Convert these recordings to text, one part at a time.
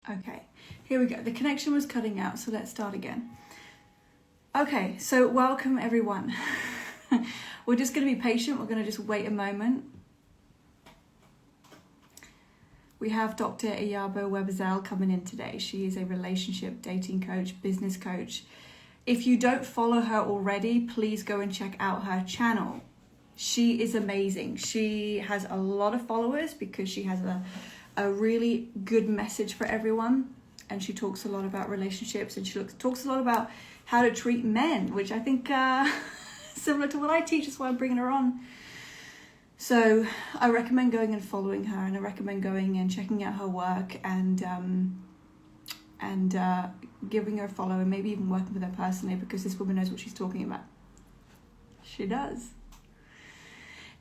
Okay, here we go. The connection was cutting out, so let's start again. Okay, so welcome everyone. We're just going to be patient. We're going to just wait a moment. We have Dr. Iyabo Webazel coming in today. She is a relationship dating coach, business coach. If you don't follow her already, please go and check out her channel. She is amazing. She has a lot of followers because she has a really good message for everyone. And she talks a lot about relationships, and she talks a lot about how to treat men, which I think similar to what I teach. That's why I'm bringing her on. So I recommend going and following her, and I recommend going and checking out her work and giving her a follow, and maybe even working with her personally, because this woman knows what she's talking about. She does.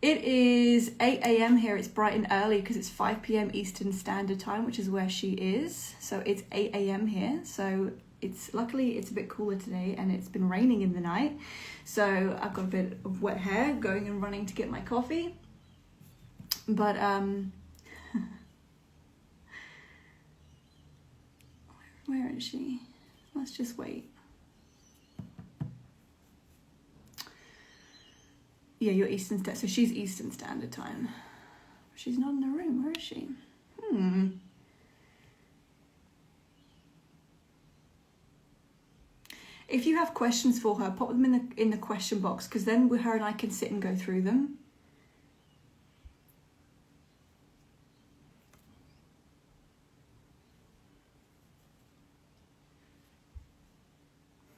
It is 8 a.m. here. It's bright and early because it's 5 p.m. Eastern Standard Time, which is where she is. So it's 8 a.m. here. So luckily it's a bit cooler today, and it's been raining in the night. So I've got a bit of wet hair, going and running to get my coffee. But where is she? Let's just wait. Yeah, you're Eastern Standard. So she's Eastern Standard Time. She's not in the room. Where is she? If you have questions for her, pop them in the question box, because then her and I can sit and go through them.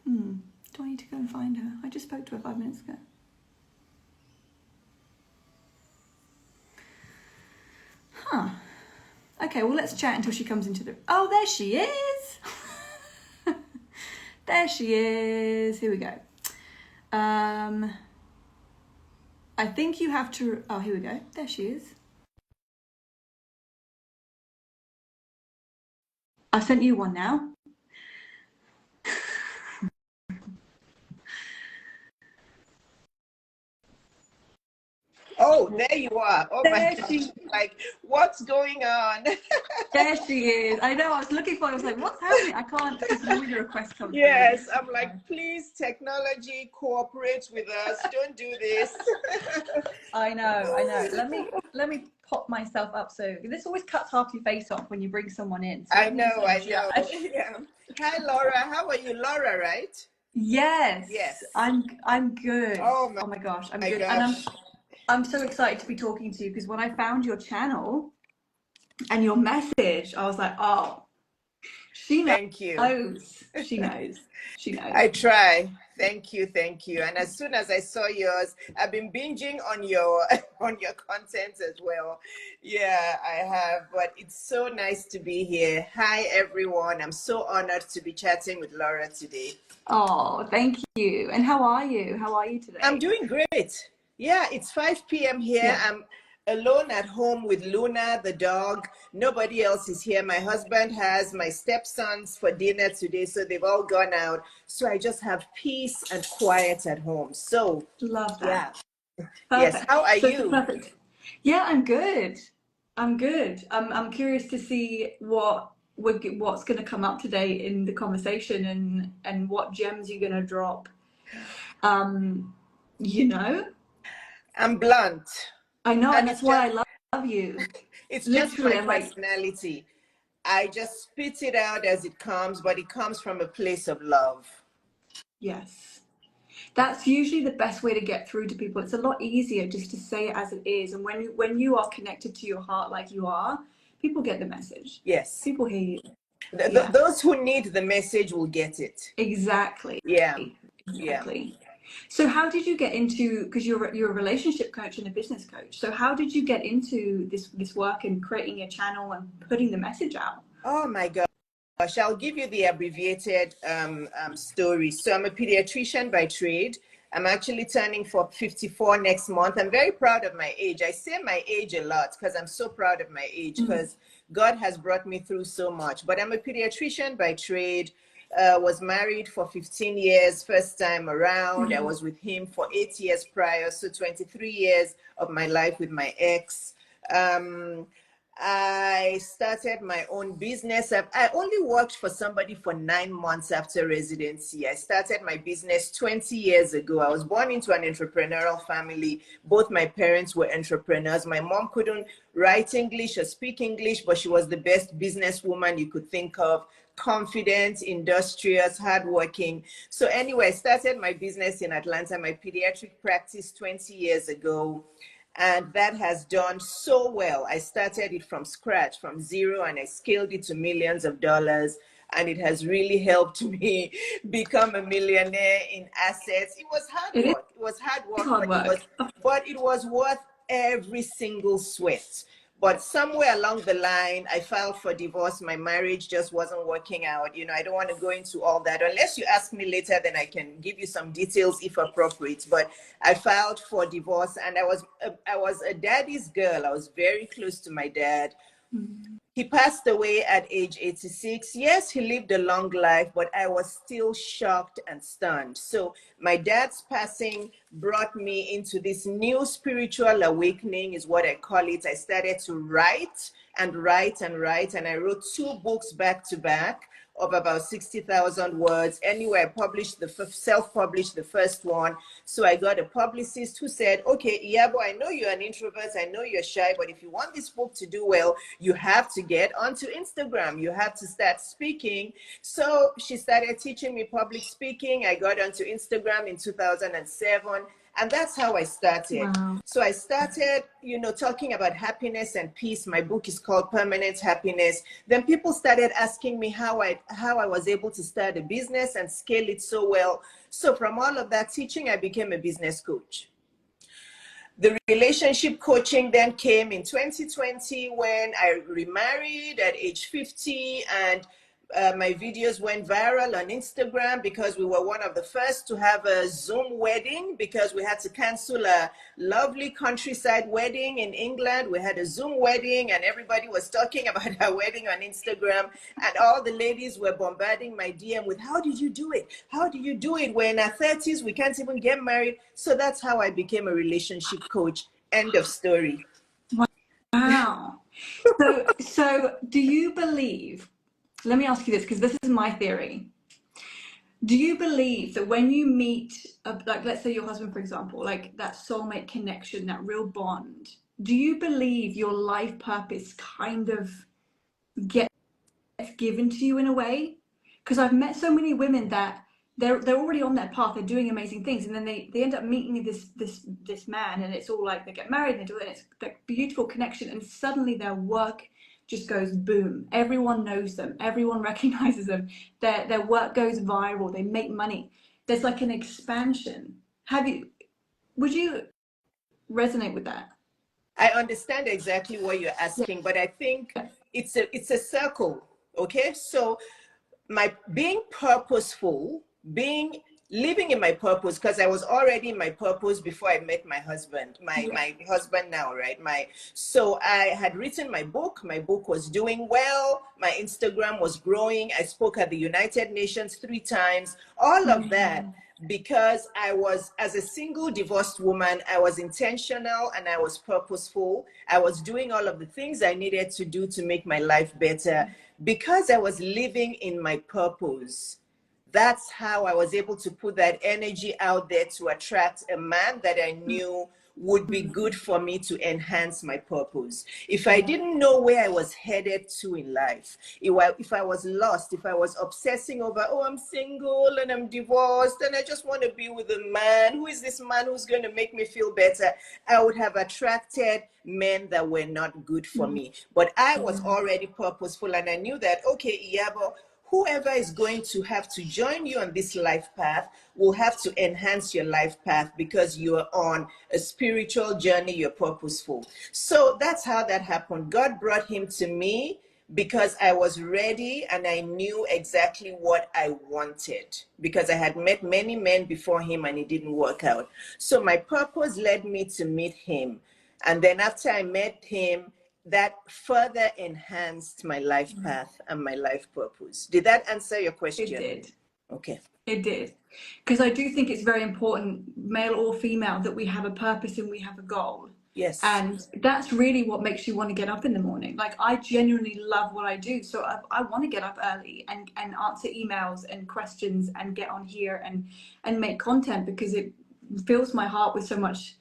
Do I need to go and find her? I just spoke to her 5 minutes ago. Huh. Okay, well, let's chat until she comes into the... Oh, there she is! There she is. Here we go. I think you have to... Oh, here we go. There she is. I sent you one now. Oh, there you are. Oh there my gosh. she... Like, what's going on? There she is. I know, I was looking for her. I was like, what's happening? I can't, because normally the request comes Yes, through. I'm like, please, technology, cooperate with us. Don't do this. I know. Let me pop myself up. So this always cuts half your face off when you bring someone in. So I know. Yeah. Hi, Laura. How are you? Laura, right? Yes. Yes. I'm good. Oh my gosh, I'm my good. gosh. And I'm so excited to be talking to you, because when I found your channel and your message, I was like, oh, she knows. Thank you. She knows. She knows. I try. Thank you, thank you. And as soon as I saw yours, I've been binging on your on your content as well. Yeah, I have. But it's so nice to be here. Hi everyone. I'm so honored to be chatting with Laura today. Oh, thank you. And how are you? How are you today? I'm doing great. Yeah, it's 5 p.m. here. Yeah. I'm alone at home with Luna, the dog. Nobody else is here. My husband has my stepsons for dinner today, so they've all gone out. So I just have peace and quiet at home. So, Love that. yeah. Perfect. Yes, how are So you? perfect. Yeah, I'm good. I'm good. I'm curious to see what's going to come up today in the conversation, and what gems you're going to drop. You know, I'm blunt. I know, and And that's it's why just, I love you. it's just Literally, my I'm like, personality. I just spit it out as it comes, but it comes from a place of love. yes. That's usually the best way to get through to people. It's a lot easier just to say it as it is. And when you are connected to your heart like you are, people get the message. Yes. People hear you. Yeah. Those who need the message will get it. Exactly. Yeah. Exactly. Yeah. So how did you get into, because you're a relationship coach and a business coach. So how did you get into this work and creating a channel and putting the message out? Oh my gosh. I'll give you the abbreviated story. So I'm a pediatrician by trade. I'm actually turning 54 next month. I'm very proud of my age. I say my age a lot because I'm so proud of my age, because God has brought me through so much. But I'm a pediatrician by trade. Was married for 15 years, first time around. I was with him for 8 years prior, so 23 years of my life with my ex. I started my own business. I only worked for somebody for 9 months after residency. I started my business 20 years ago. I was born into an entrepreneurial family. Both my parents were entrepreneurs. My mom couldn't write English or speak English, but she was the best businesswoman you could think of. Confident, industrious, hardworking. So anyway, I started my business in Atlanta, my pediatric practice 20 years ago. And that has done so well. I started it from scratch, from zero, and I scaled it to millions of dollars. And it has really helped me become a millionaire in assets. It was hard It is work. It was hard work, hard work. but it was worth every single sweat. But somewhere along the line, I filed for divorce. My marriage just wasn't working out. You know, I don't want to go into all that. Unless you ask me later, then I can give you some details if appropriate. But I filed for divorce, and I was a daddy's girl. I was very close to my dad. He passed away at age 86. Yes, he lived a long life, but I was still shocked and stunned. So my dad's passing brought me into this new spiritual awakening, is what I call it. I started to write and write and write, and I wrote 2 books back to back of about 60,000 words. Anyway, I published self-published the first one. So I got a publicist who said, okay, Iyabo, I know you're an introvert, I know you're shy, but if you want this book to do well, you have to get onto Instagram. You have to start speaking. So she started teaching me public speaking. I got onto Instagram in 2007. And that's how I started. Wow. So I started, you know, talking about happiness and peace. My book is called Permanent Happiness. Then people started asking me how I was able to start a business and scale it so well. So from all of that teaching, I became a business coach. The relationship coaching then came in 2020 when I remarried at age 50, and my videos went viral on Instagram because we were one of the first to have a Zoom wedding, because we had to cancel a lovely countryside wedding in England. We had a Zoom wedding, and everybody was talking about our wedding on Instagram, and all the ladies were bombarding my DM with, how did you do it? How do you do it? We're in our 30s, we can't even get married. So that's how I became a relationship coach. End of story. Wow. So do you believe, let me ask you this, because this is my theory. Do you believe that when you meet, like, let's say your husband, for example, like that soulmate connection, that real bond, do you believe your life purpose kind of gets given to you in a way? Because I've met so many women that they're already on that path, they're doing amazing things, and then they end up meeting this man, and it's all like they get married and they do it, and it's like beautiful connection, and suddenly their work just goes boom. Everyone knows them, everyone recognizes them, their work goes viral, they make money. There's like an expansion. Would you resonate with that? I understand exactly what you're asking, but I think it's a circle. Okay, so my being purposeful, being living in my purpose, because I was already in my purpose before I met my husband, my husband now, right? So I had written my book. My book was doing well. My Instagram was growing. I spoke at the United Nations 3 times. All of that because I was, as a single divorced woman, I was intentional and I was purposeful. I was doing all of the things I needed to do to make my life better because I was living in my purpose. That's how I was able to put that energy out there to attract a man that I knew would be good for me to enhance my purpose. If I didn't know where I was headed to in life, if I was lost, if I was obsessing over, oh, I'm single and I'm divorced and I just want to be with a man, who is this man who's going to make me feel better, I would have attracted men that were not good for me. But I was already purposeful, and I knew that, okay, Iyabo, whoever is going to have to join you on this life path will have to enhance your life path because you're on a spiritual journey, you're purposeful. So that's how that happened. God brought him to me because I was ready and I knew exactly what I wanted, because I had met many men before him and it didn't work out. So my purpose led me to meet him. And then after I met him, that further enhanced my life path and my life purpose. Did that answer your question? It did. Okay. It did. Because I do think it's very important, male or female, that we have a purpose and we have a goal. Yes. And that's really what makes you want to get up in the morning. Like, I genuinely love what I do. So I want to get up early and answer emails and questions and get on here and make content, because it fills my heart with so much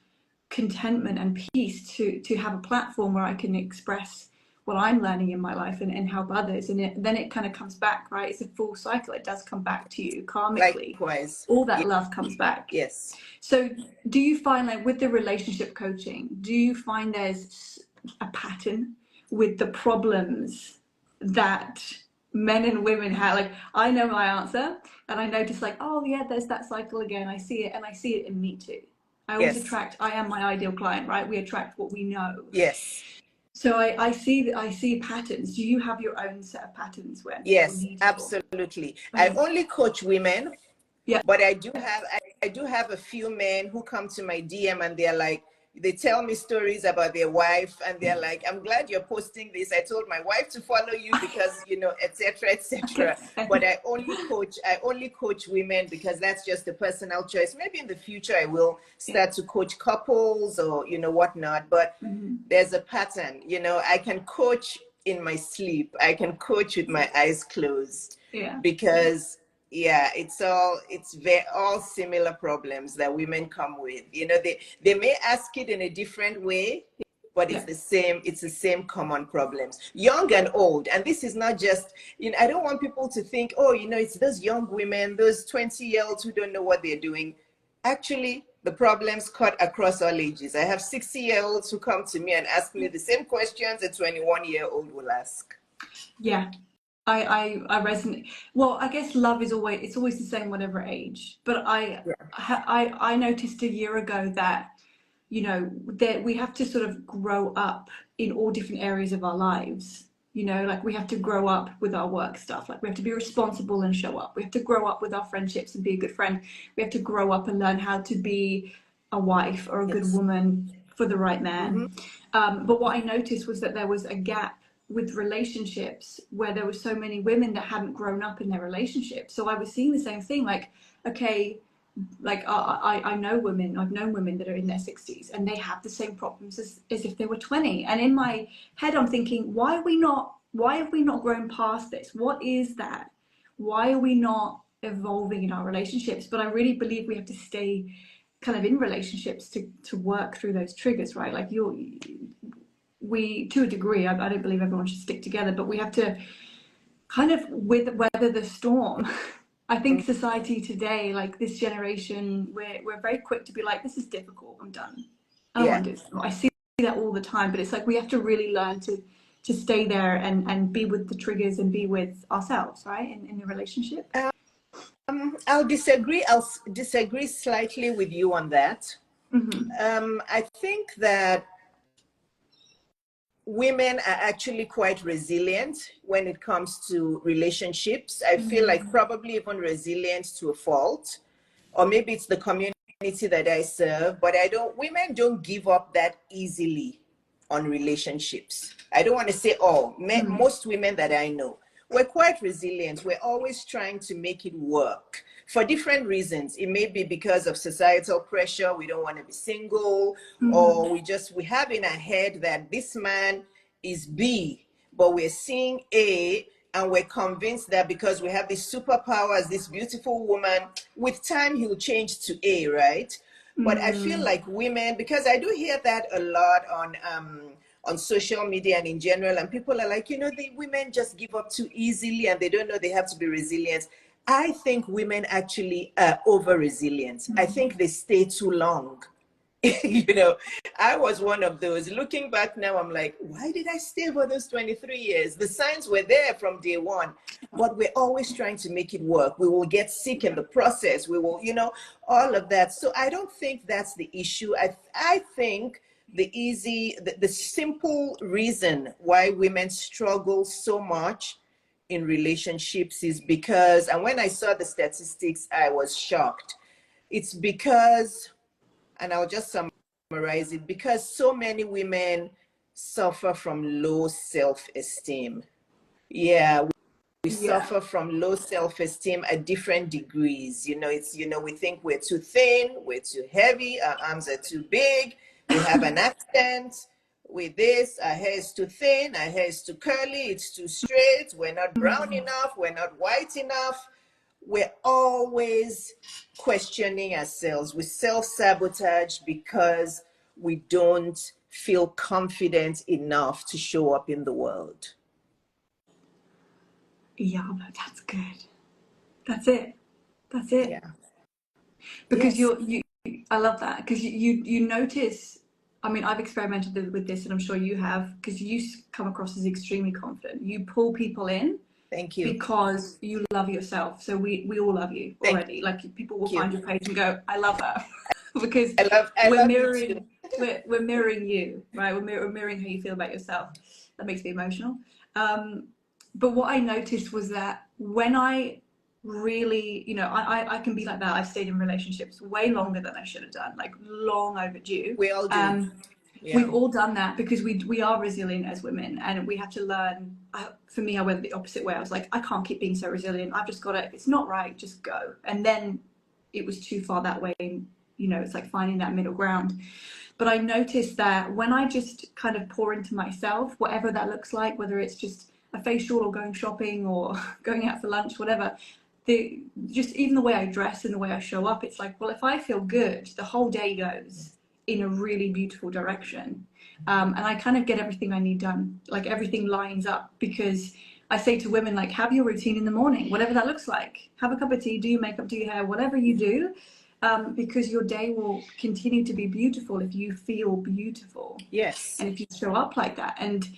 contentment and peace to have a platform where I can express what I'm learning in my life and help others. And then it kind of comes back, right? It's a full cycle. It does come back to you karmically. Likewise. All that love comes back. Yes. So do you find, like, with the relationship coaching, do you find there's a pattern with the problems that men and women have? Like, I know my answer, and I notice, like, oh yeah, there's that cycle again. I see it, and I see it in me too. I always attract, I am my ideal client, right? We attract what we know. Yes. So I see patterns. Do you have your own set of patterns when yes, absolutely. I only coach women, but I do have a few men who come to my DM and they're like, they tell me stories about their wife and they're like, I'm glad you're posting this. I told my wife to follow you because, you know, etc., etc. But I only coach women because that's just a personal choice. Maybe in the future I will start to coach couples or, you know, whatnot. But there's a pattern. You know, I can coach in my sleep. I can coach with my eyes closed. Because it's all similar problems that women come with. You know, they may ask it in a different way, but it's the same common problems, young and old. And this is not just, you know, I don't want people to think, oh, you know, it's those young women, those 20-year-olds who don't know what they're doing. Actually, the problems cut across all ages. I have 60-year-olds who come to me and ask me the same questions a 21-year-old will ask. I resonate. Well, I guess love is always the same whatever age. But I noticed a year ago that, you know, that we have to sort of grow up in all different areas of our lives. You know, like, we have to grow up with our work stuff. Like, we have to be responsible and show up. We have to grow up with our friendships and be a good friend. We have to grow up and learn how to be a wife or a good woman for the right man. But what I noticed was that there was a gap with relationships where there were so many women that hadn't grown up in their relationships. So I was seeing the same thing, like, okay, like, I've known women that are in their 60s and they have the same problems as if they were 20. And in my head, I'm thinking, why have we not grown past this? What is that? Why are we not evolving in our relationships? But I really believe we have to stay kind of in relationships to work through those triggers, right? Like, we, to a degree, I don't believe everyone should stick together, but we have to kind of weather the storm. I think society today, like this generation, we're very quick to be like, this is difficult, I'm done. I don't want to do this. I see that all the time, but it's like we have to really learn to stay there and be with the triggers and be with ourselves, right, in the relationship. I'll disagree slightly with you on that. I think that women are actually quite resilient when it comes to relationships. I feel like probably even resilient to a fault, or maybe it's the community that I serve, but women don't give up that easily on relationships. I don't want to say all, most women that I know, we're quite resilient. We're always trying to make it work for different reasons. It may be because of societal pressure. We don't want to be single, or we have in our head that this man is B, but we're seeing A, and we're convinced that because we have this superpower as this beautiful woman, with time he'll change to A, right? But I feel like women, because I do hear that a lot on social media and in general, and people are like, you know, the women just give up too easily and they don't know they have to be resilient. I think women actually are over resilient. I think they stay too long. You know, I was one of those. Looking back now, I'm like, why did I stay for those 23 years? The signs were there from day one, but we're always trying to make it work. We will get sick in the process. We will, you know, all of that. So I don't think that's the issue. I think the simple reason why women struggle so much in relationships is because, and when I saw the statistics, I was shocked. It's because, and I'll just summarize it, because so many women suffer from low self-esteem. We suffer from low self-esteem at different degrees. You know, we think we're too thin, we're too heavy, our arms are too big, we have an accent with this, our hair is too thin, our hair is too curly, it's too straight, we're not brown enough, we're not white enough. We're always questioning ourselves. We self-sabotage because we don't feel confident enough to show up in the world. Yeah, but that's good. That's it. That's it. Yeah. Because Yes. I love that, because you notice, I mean, I've experimented with this and I'm sure you have, because you come across as extremely confident. You pull people in Thank you. because you love yourself. So we all love you already. Like, people will find your page and go, I love her. Because I we're love you too. we're mirroring you, right? We're mirroring how you feel about yourself. That makes me emotional. But what I noticed was that when I really, I can be like that. I've stayed in relationships way longer than I should have done, like long overdue. We all do. Yeah. We've all done that because we are resilient as women, and we have to learn. For me, I went the opposite way. I was like, I can't keep being so resilient. I've just got to, if it's not right, just go. And then it was too far that way. It's like finding that middle ground. But I noticed that when I just kind of pour into myself, whatever that looks like, whether it's just a facial or going shopping or going out for lunch, whatever, just even the way I dress and the way I show up, it's like, well, if I feel good, the whole day goes in a really beautiful direction. And I kind of get everything I need done. Like, everything lines up, because I say to women, like, have your routine in the morning, whatever that looks like. Have a cup of tea, do your makeup, do your hair, whatever you do, because your day will continue to be beautiful if you feel beautiful. Yes. And if you show up like that. And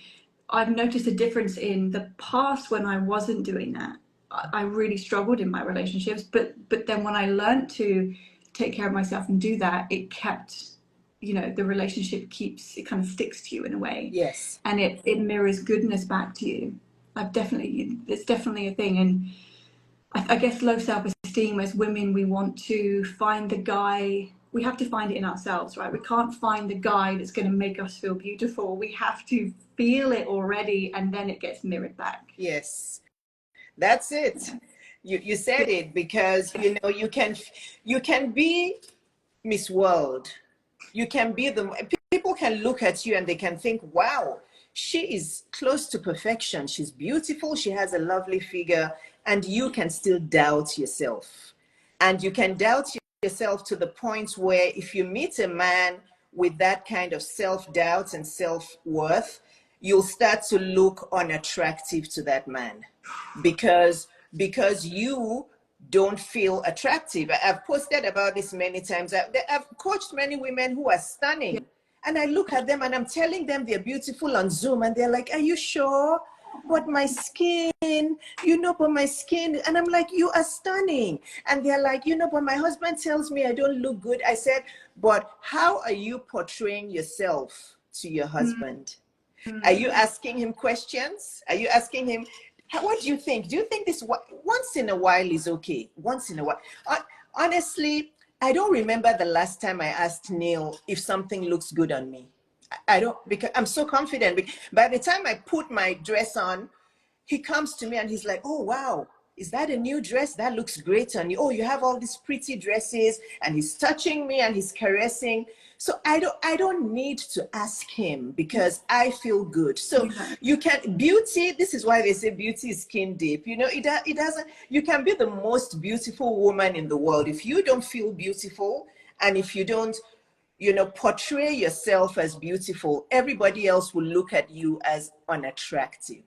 I've noticed a difference in the past when I wasn't doing that. I really struggled in my relationships, but then when I learned to take care of myself and do that, it kept, the relationship it kind of sticks to you in a way. Yes. And it mirrors goodness back to you. It's definitely a thing. And I guess low self-esteem, as women, we want to find the guy. We have to find it in ourselves, right? We can't find the guy that's going to make us feel beautiful. We have to feel it already, and then it gets mirrored back. Yes. That's it. You said it, because you can be Miss World. You can be people can look at you and they can think, wow, she is close to perfection. She's beautiful. She has a lovely figure, and you can still doubt yourself. And you can doubt yourself to the point where if you meet a man with that kind of self-doubt and self-worth, you'll start to look unattractive to that man because you don't feel attractive. I've posted about this many times. I've coached many women who are stunning, and I look at them and I'm telling them they're beautiful on Zoom, and they're like, are you sure? But my skin, but my skin. And I'm like, you are stunning. And they're like, but my husband tells me I don't look good. I said, but how are you portraying yourself to your husband? Are you asking him questions? Are you asking him, what do you think? Do you think this once in a while is okay? Once in a while. Honestly, I don't remember the last time I asked Neil if something looks good on me. I don't, because I'm so confident. By the time I put my dress on, he comes to me and he's like, oh, wow, is that a new dress? That looks great on you. Oh, you have all these pretty dresses. And he's touching me and he's caressing. So I don't need to ask him, because I feel good. So you can, beauty, this is why they say beauty is skin deep. It doesn't, you can be the most beautiful woman in the world. If you don't feel beautiful, and if you don't, portray yourself as beautiful, everybody else will look at you as unattractive.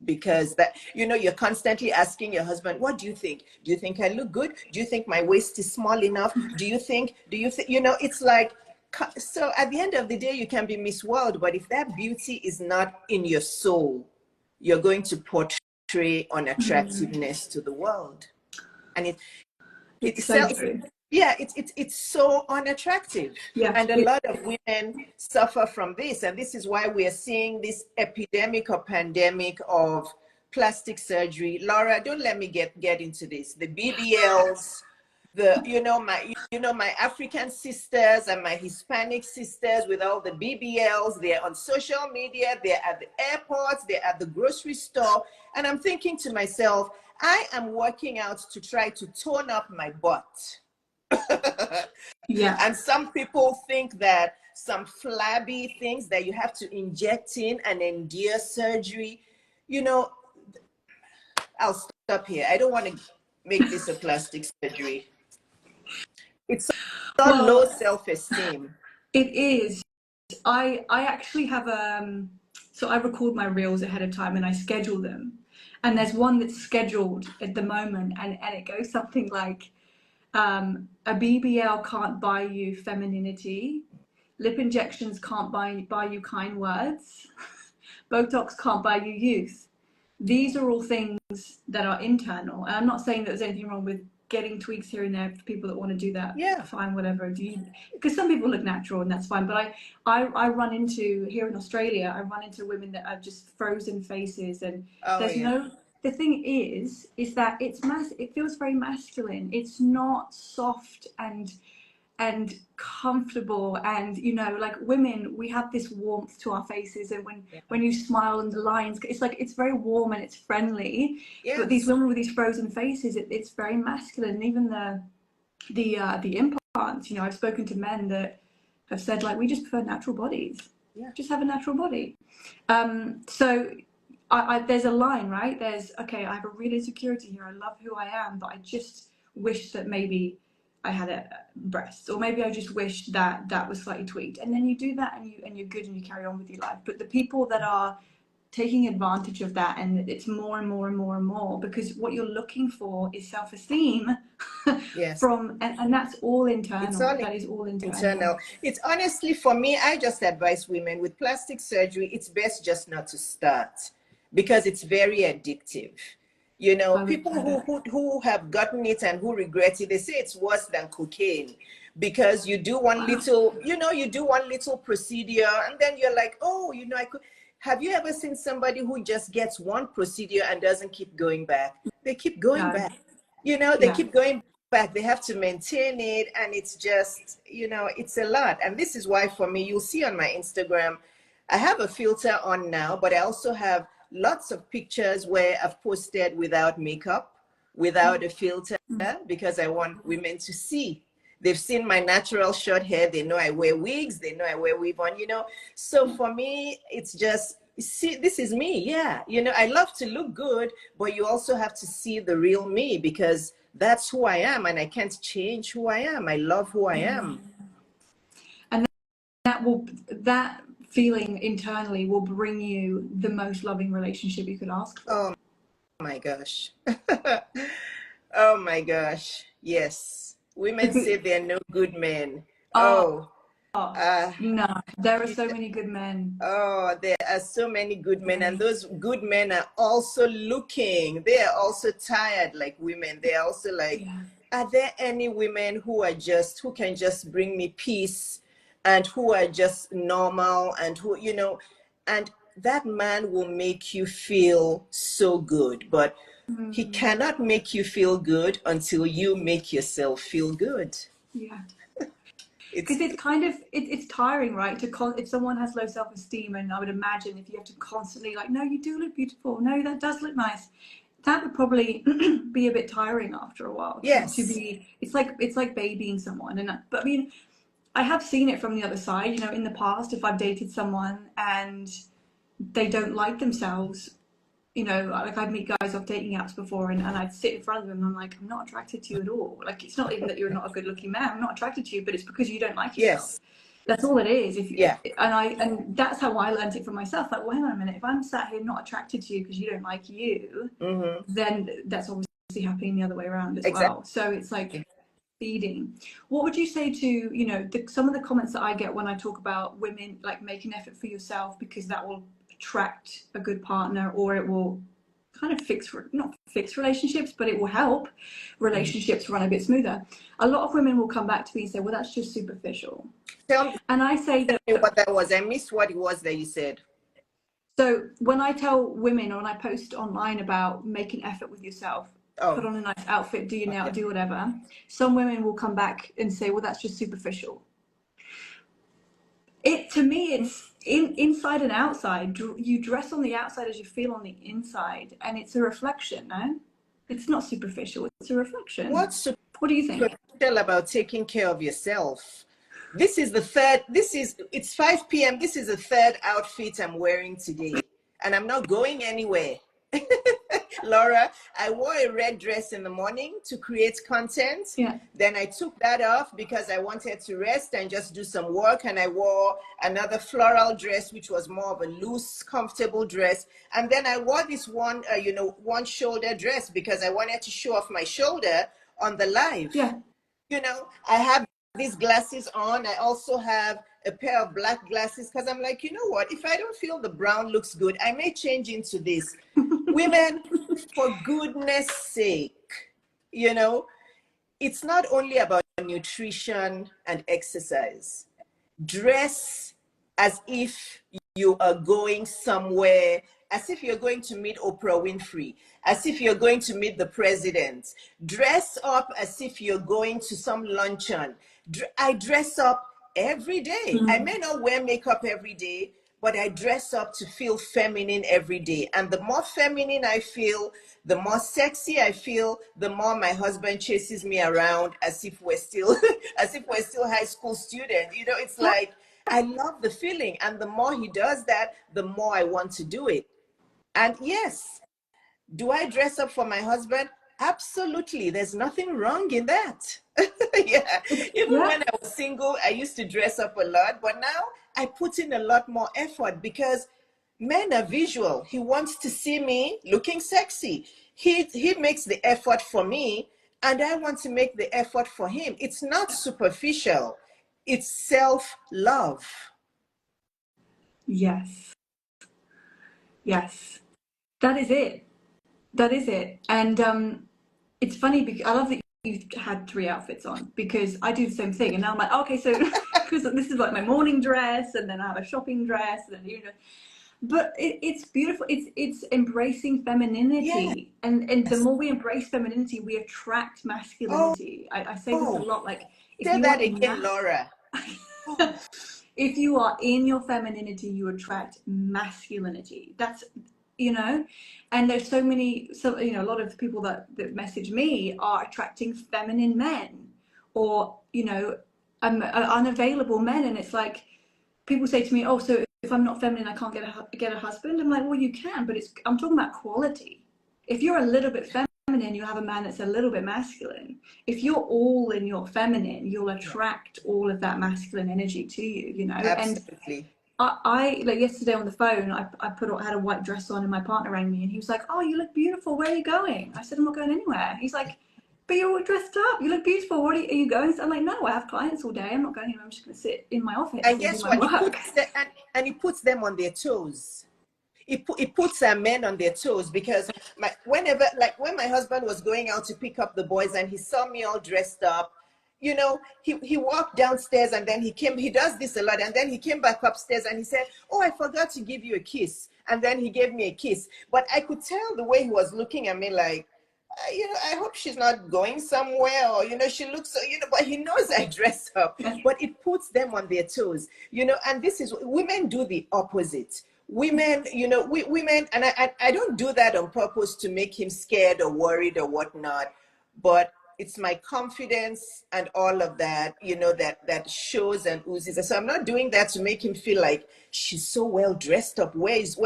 Because you're constantly asking your husband, what do you think? Do you think I look good? Do you think my waist is small enough? Do you think, it's like, so at the end of the day, you can be Miss World, but if that beauty is not in your soul, you're going to portray unattractiveness to the world. And it's so true. Yeah, it's so unattractive. Yeah. And a lot of women suffer from this. And this is why we are seeing this epidemic or pandemic of plastic surgery. Laura, don't let me get into this. The BBLs, my African sisters and my Hispanic sisters with all the BBLs, they're on social media, they're at the airports, they're at the grocery store. And I'm thinking to myself, I am working out to try to tone up my butt. Yeah. And some people think that some flabby things that you have to inject in and endure surgery. You know, I'll stop here. I don't want to make this a plastic surgery. It's all low Well, self-esteem. it is. I actually have so I record my reels ahead of time and I schedule them. And there's one that's scheduled at the moment, and it goes something like, a BBL can't buy you femininity, lip injections can't buy you kind words, Botox can't buy you youth. These are all things that are internal. And I'm not saying that there's anything wrong with getting tweaks here and there for people that want to do that. Yeah. Fine, whatever. Because some people look natural and that's fine. But I run into, here in Australia, I run into women that have just frozen faces, and there's no. The thing is that it feels very masculine. It's not soft and comfortable, and like women, we have this warmth to our faces, and when you smile and the lines, it's like it's very warm and it's friendly. Yes. But these women with these frozen faces, it's very masculine. And even the implants, I've spoken to men that have said, like, we just prefer natural bodies. Yeah. Just have a natural body. So there's a line, right? There's, okay, I have a real insecurity here, I love who I am, but I just wish that maybe I had a breast, or maybe I just wish that that was slightly tweaked. And then you do that, and you're good, and you carry on with your life. But the people that are taking advantage of that, and it's more and more and more and more, because what you're looking for is self-esteem. Yes. And that's all internal. That is all internal. It's honestly, for me, I just advise women with plastic surgery, it's best just not to start, because it's very addictive. People who have gotten it and who regret it, they say it's worse than cocaine, because you do one little, you do one little procedure, and then you're like, oh, I could. Have you ever seen somebody who just gets one procedure and doesn't keep going back? They keep going back. They keep going back. They have to maintain it, and it's just, it's a lot. And this is why, for me, you'll see on my Instagram, I have a filter on now, but I also have lots of pictures where I've posted without makeup, without a filter, because I want women to see. They've seen my natural short hair. They know I wear wigs. They know I wear weave on, So for me, it's just, see, this is me. Yeah. I love to look good, but you also have to see the real me, because that's who I am, and I can't change who I am. I love who I am. And that feeling internally will bring you the most loving relationship you could ask for. Oh my gosh. Oh my gosh. Yes. Women say there are no good men. No, there are so many good men. Oh, there are so many good men, and those good men are also looking. They are also tired like women. They are also like, are there any women who can just bring me peace, and who are just normal, and who, and that man will make you feel so good, but he cannot make you feel good until you make yourself feel good. Yeah. Because it's kind of, it's tiring, right? If someone has low self-esteem, and I would imagine if you have to constantly, like, no, you do look beautiful, no, that does look nice, that would probably be a bit tiring after a while. Yes. It's like babying someone. But I mean, I have seen it from the other side. In the past, if I've dated someone and they don't like themselves, like I'd meet guys off dating apps before, and I'd sit in front of them and I'm like, I'm not attracted to you at all. Like, it's not even that you're not a good looking man. I'm not attracted to you, but it's because you don't like yourself. Yes. That's all it is. And that's how I learned it for myself. Like, wait a minute, if I'm sat here not attracted to you because you don't like you, then that's obviously happening the other way around as well. So it's like feeding. What would you say to, some of the comments that I get when I talk about women, like, make an effort for yourself, because that will attract a good partner, or it will kind of not fix relationships, but it will help relationships run a bit smoother. A lot of women will come back to me and say, well, that's just superficial. And I say that, what that was, I missed what it was that you said. So when I tell women, or when I post online about make an effort with yourself, put on a nice outfit, do your nail, do whatever, some women will come back and say, well, that's just superficial. To me, it's inside and outside. You dress on the outside as you feel on the inside, and it's a reflection, no? It's not superficial, it's a reflection. What do you think? Superficial about taking care of yourself? This is the third, it's 5 p.m. This is the third outfit I'm wearing today. And I'm not going anywhere. Laura, I wore a red dress in the morning to create content. Yeah. Then I took that off because I wanted to rest and just do some work. And I wore another floral dress, which was more of a loose, comfortable dress. And then I wore this one, one shoulder dress because I wanted to show off my shoulder on the live. Yeah. I have these glasses on. I also have a pair of black glasses because I'm like, you know what? If I don't feel the brown looks good, I may change into this. Women, for goodness sake, it's not only about nutrition and exercise. Dress as if you are going somewhere, as if you're going to meet Oprah Winfrey, as if you're going to meet the president. Dress up as if you're going to some luncheon. I dress up every day. I may not wear makeup every day, but I dress up to feel feminine every day. And the more feminine I feel, the more sexy I feel, the more my husband chases me around as if we're still high school students. It's like, I love the feeling. And the more he does that, the more I want to do it. And yes, do I dress up for my husband? Absolutely. There's nothing wrong in that. Yeah. Even when I was single, I used to dress up a lot, but now I put in a lot more effort because men are visual. He wants to see me looking sexy. He makes the effort for me, and I want to make the effort for him. It's not superficial. It's self-love. Yes. Yes. That is it. That is it. And it's funny because I love that you've had 3 outfits on because I do the same thing. And now I'm like, okay, so because this is like my morning dress, and then I have a shopping dress, and then but it's beautiful. It's embracing femininity, and the more we embrace femininity, we attract masculinity. I say this a lot. Like, if say you that again, Laura. if you are in your femininity, you attract masculinity. That's and there's a lot of people that message me are attracting feminine men, or unavailable men, and it's like people say to me, oh, so if I'm not feminine, I can't get a husband. I'm like, well, you can, but I'm talking about quality. If you're a little bit feminine, you have a man that's a little bit masculine. If you're all in your feminine, you'll attract all of that masculine energy to you. Absolutely. And I like yesterday on the phone, I had a white dress on, and my partner rang me, and he was like, oh, you look beautiful, where are you going? I said, I'm not going anywhere. He's like, but you're all dressed up, you look beautiful, are you going? So I'm like, no, I have clients all day, I'm not going anywhere, I'm just going to sit in my office and guess do my what work. He puts them on their toes. It puts men on their toes because when my husband was going out to pick up the boys and he saw me all dressed up, he walked downstairs, and then he does this a lot, and then he came back upstairs and he said, oh, I forgot to give you a kiss. And then he gave me a kiss. But I could tell the way he was looking at me like, I hope she's not going somewhere, or, she looks so, but he knows I dress up. But it puts them on their toes, and this is, women do the opposite. Women, women, and I don't do that on purpose to make him scared or worried or whatnot, but it's my confidence and all of that, that shows and oozes. So I'm not doing that to make him feel like she's so well dressed up. Where's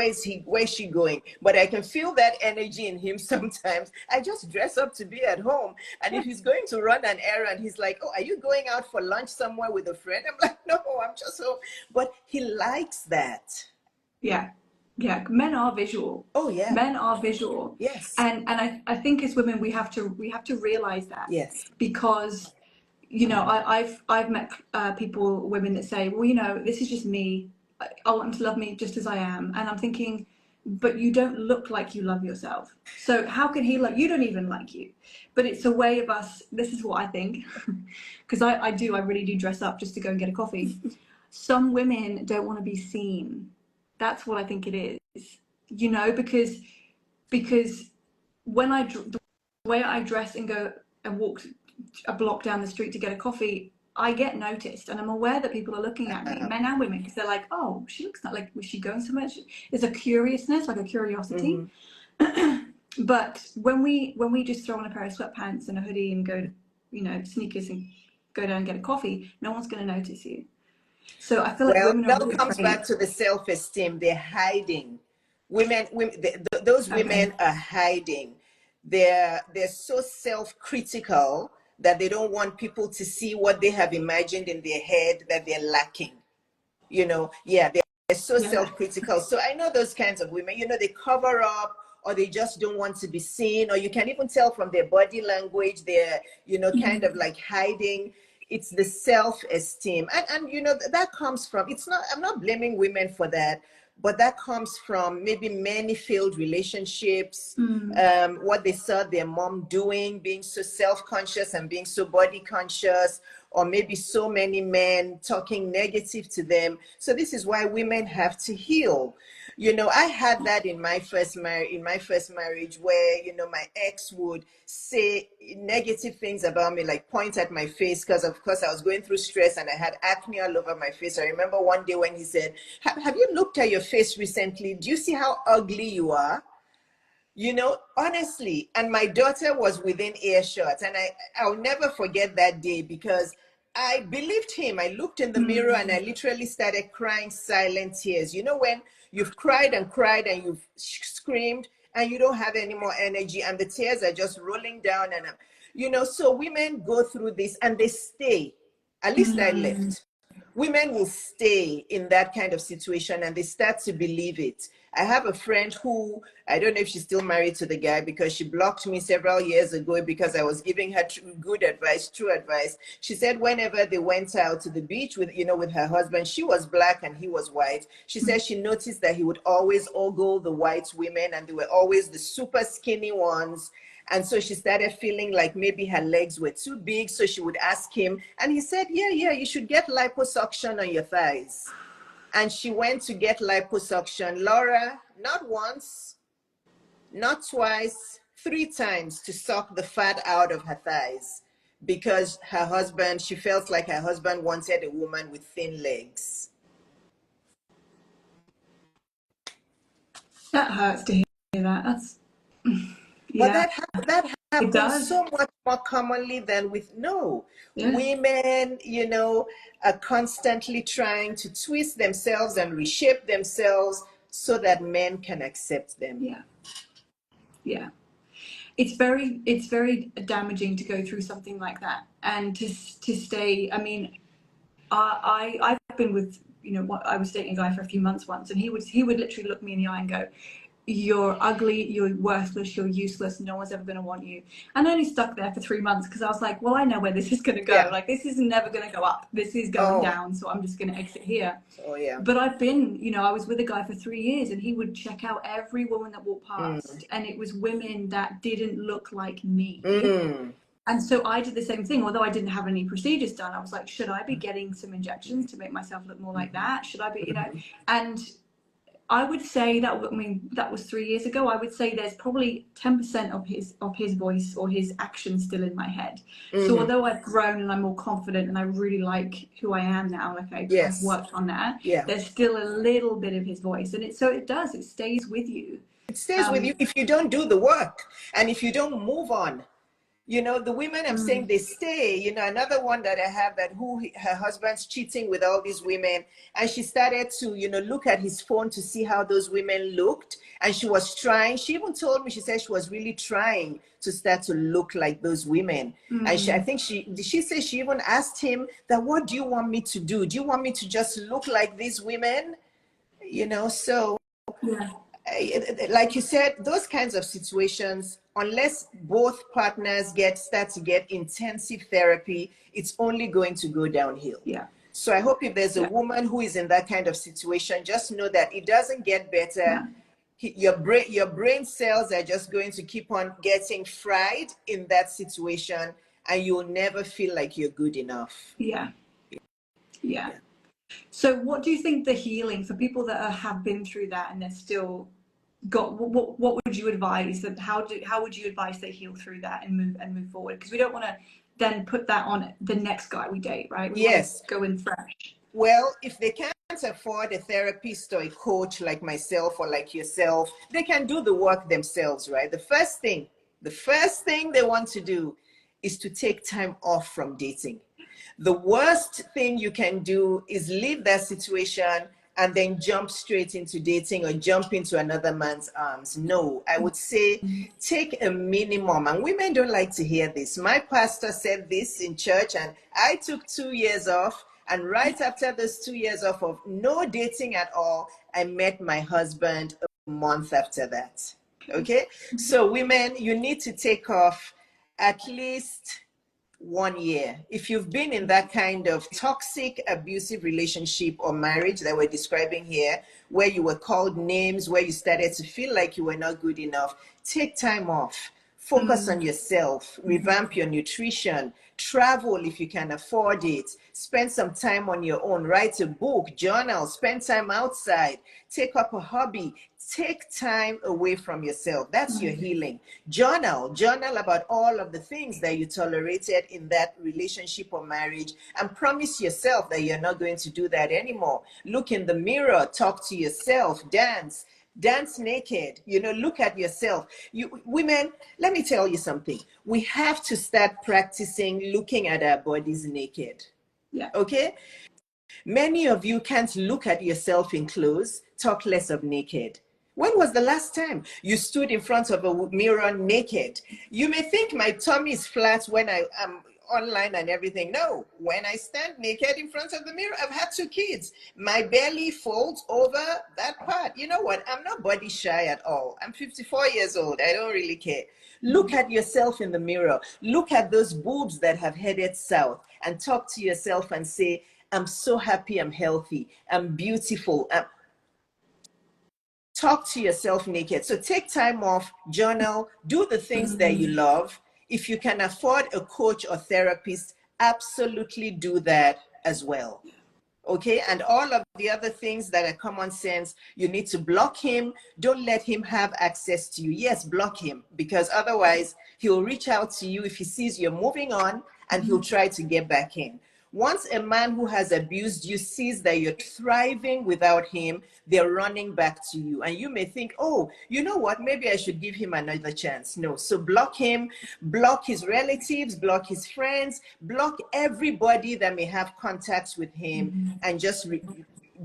she going? But I can feel that energy in him sometimes. I just dress up to be at home. And if he's going to run an errand, he's like, oh, are you going out for lunch somewhere with a friend? I'm like, no, I'm just home. But he likes that. Yeah. Men are visual. Oh yeah. Men are visual. Yes. And I think as women we have to realize that. Yes. Because I've met women that say, well, this is just me. I want them to love me just as I am. And I'm thinking, but you don't look like you love yourself. So how can he you don't even like you. But it's a way of us, this is what I think, because I really do dress up just to go and get a coffee. Some women don't want to be seen. That's what I think it is, because when the way I dress and go and walk a block down the street to get a coffee, I get noticed, and I'm aware that people are looking at me, men and women, because they're like, oh, she looks like, was she going somewhere? There's a curiousness, like a curiosity. But when we just throw on a pair of sweatpants and a hoodie and go to, sneakers and go down and get a coffee, no one's going to notice you. So I feel like Well, women it are all really comes back trained. to the self-esteem. They're hiding. Those Okay. women are hiding. They're so self-critical that they don't want people to see what they have imagined in their head that they're lacking. Yeah, they're so Yeah. self-critical. So I know those kinds of women, they cover up, or they just don't want to be seen, or you can even tell from their body language, they're, kind of like hiding. It's the self-esteem. And that comes from, I'm not blaming women for that, but that comes from maybe many failed relationships, what they saw their mom doing, being so self-conscious and being so body conscious, or maybe so many men talking negative to them. So this is why women have to heal. I had that in my first marriage where, my ex would say negative things about me, like point at my face, because of course I was going through stress and I had acne all over my face. I remember one day when he said, have you looked at your face recently? Do you see how ugly you are? Honestly, and my daughter was within earshot, and I'll never forget that day because I believed him. I looked in the mirror and I literally started crying silent tears. When you've cried and cried and you've screamed and you don't have any more energy and the tears are just rolling down, and so women go through this and they stay. At least I left. Women will stay in that kind of situation and they start to believe it. I have a friend who, I don't know if she's still married to the guy, because she blocked me several years ago because I was giving her good advice, true advice. She said whenever they went out to the beach with her husband, she was black and he was white. She said she noticed that he would always ogle the white women and they were always the super skinny ones. And so she started feeling like maybe her legs were too big. So she would ask him. And he said, yeah, you should get liposuction on your thighs. And she went to get liposuction. Laura, not once, not twice, 3 times to suck the fat out of her thighs, because she felt like her husband wanted a woman with thin legs. That hurts to hear that. That's, But yeah, that it happens does. so much more commonly than with no. Yeah. Women, are constantly trying to twist themselves and reshape themselves so that men can accept them. Yeah. Yeah. It's very damaging to go through something like that and to stay. I mean, I've been with, I was dating a guy for a few months once, and he would literally look me in the eye and go, "You're ugly, you're worthless, you're useless, no one's ever going to want you." And I only stuck there for 3 months because I was like, well, I know where this is going to go. Yeah. Like, this is never going to go up. This is going Oh, down. So I'm just going to exit here. oh yeah. But I've been, I was with a guy for 3 years and he would check out every woman that walked Mm. past. And it was women that didn't look like me. Mm. And so I did the same thing. Although I didn't have any procedures done, I was like, should I be getting some injections to make myself look more like that? Should I be, and I would say that, I mean, that was 3 years ago. I would say there's probably 10% of his voice or his action still in my head. So Mm-hmm. although I've grown and I'm more confident and I really like who I am now, like I've Yes. worked on that, Yeah. there's still a little bit of his voice, and it stays with you. It stays with you if you don't do the work and if you don't move on. The women I'm saying, they stay. Another one that I have, that her husband's cheating with all these women, and she started to look at his phone to see how those women looked, and she was trying. She even told me, she said she was really trying to start to look like those women. And I think she said she even asked him that, what do you want me to do? Do you want me to just look like these women? So Yeah. like you said, those kinds of situations, unless both partners start to get intensive therapy, it's only going to go downhill. Yeah. So I hope if there's a Yeah. woman who is in that kind of situation, just know that it doesn't get better. Yeah. Your brain cells are just going to keep on getting fried in that situation, and you'll never feel like you're good enough. Yeah. Yeah. So what do you think the healing for people that have been through that and they're still what would you advise that how would you advise they heal through that and move forward, because we don't want to then put that on the next guy we date, right? We want to go in fresh. Well, if they can't afford a therapist or a coach like myself or like yourself, they can do the work themselves, right? The first thing they want to do is to take time off from dating. The worst thing you can do is leave that situation and then jump straight into dating or jump into another man's arms. No, I would say take a minimum. And women don't like to hear this. My pastor said this in church, and I took 2 years off. And right after those 2 years off of no dating at all, I met my husband a month after that. Okay? So women, you need to take off at least 1 year. If you've been in that kind of toxic, abusive relationship or marriage that we're describing here, where you were called names, where you started to feel like you were not good enough, take time off. Focus on yourself, revamp your nutrition, travel if you can afford it, spend some time on your own, write a book, journal, spend time outside, take up a hobby, take time away from yourself. That's your healing. Journal about all of the things that you tolerated in that relationship or marriage, and promise yourself that you're not going to do that anymore. Look in the mirror, talk to yourself, dance naked, look at yourself. You women, let me tell you something. We have to start practicing looking at our bodies naked. Yeah. Okay? Many of you can't look at yourself in clothes, talk less of naked. When was the last time you stood in front of a mirror naked? You may think my tummy is flat when I am online and everything. No, when I stand naked in front of the mirror, I've had 2 kids. My belly folds over that part. You know what? I'm not body shy at all. I'm 54 years old. I don't really care. Look at yourself in the mirror. Look at those boobs that have headed south and talk to yourself and say, I'm so happy, I'm healthy, I'm beautiful. Talk to yourself naked. So take time off, journal, do the things that you love. If you can afford a coach or therapist, absolutely do that as well. Okay, and all of the other things that are common sense, you need to block him. Don't let him have access to you. Yes, block him, because otherwise he'll reach out to you if he sees you're moving on, and he'll try to get back in. Once a man who has abused you sees that you're thriving without him, they're running back to you. And you may think, oh, you know what? Maybe I should give him another chance. No. So block him, block his relatives, block his friends, block everybody that may have contacts with him, and just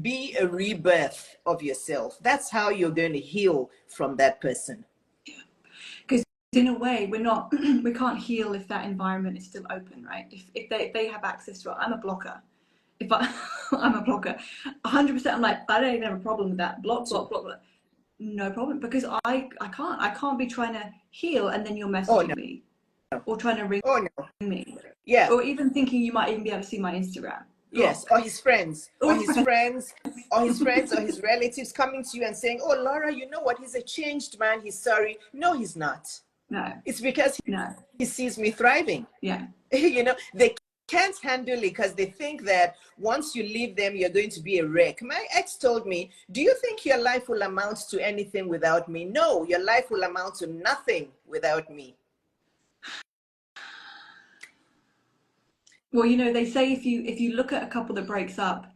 be a rebirth of yourself. That's how you're going to heal from that person. Because in a way, we can't heal if that environment is still open, right? If they have access to it. I'm a blocker. I'm a blocker, 100%. I'm like, I don't even have a problem with that. Block. No problem, because I can't be trying to heal and then you're messaging me or trying to ring me. Yeah. Or even thinking you might even be able to see my Instagram. Yes, or his friends, or his friends, or his relatives coming to you and saying, oh, Laura, you know what? He's a changed man. He's sorry. No, he's not. No. It's because he sees me thriving. Yeah. They can't handle it because they think that once you leave them, you're going to be a wreck. My ex told me, do you think your life will amount to anything without me? No, your life will amount to nothing without me. Well, they say if you look at a couple that breaks up,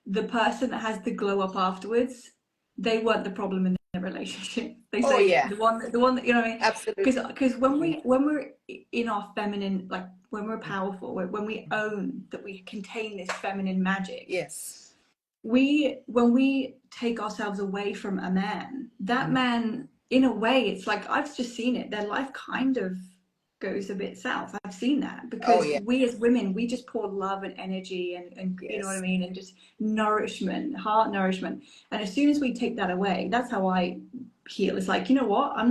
the person that has the glow up afterwards, they weren't the problem in the relationship. They say the one that you know what I mean? Absolutely. Because when we're in our feminine, like when we're powerful, when we own that we contain this feminine magic. Yes. When we take ourselves away from a man, that man, in a way, it's like, I've just seen it. Their life kind of goes a bit south. I've seen that because we as women, we just pour love and energy and you know what I mean, and just nourishment, heart nourishment. And as soon as we take that away, that's how I heal. It's like, you know what, I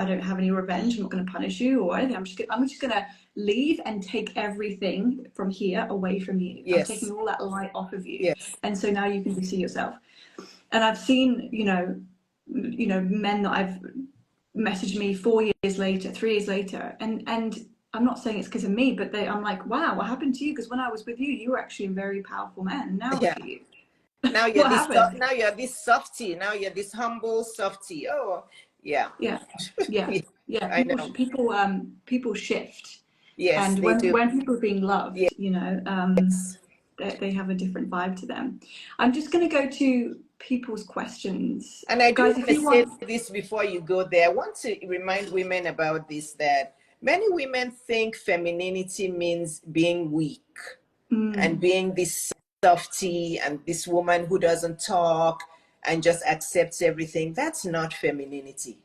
don't have any revenge. I'm not going to punish you or anything. I'm just going to leave and take everything from here away from you. I'm taking all that light off of you. And so now you can see yourself. And I've seen, men that I've messaged me 4 years later, 3 years later, and I'm not saying it's because of me, but I'm like, wow, what happened to you? Because when I was with you, you were actually a very powerful man. Now look at you. Now you're now you're this softie. Now you're this humble softie. Oh, yeah. I know. People shift. Yes, and when people are being loved, they have a different vibe to them. I'm just going to go to people's questions. And I do want to say this before you go there. I want to remind women about this, that many women think femininity means being weak. and being this softie and this woman who doesn't talk and just accepts everything. That's not femininity.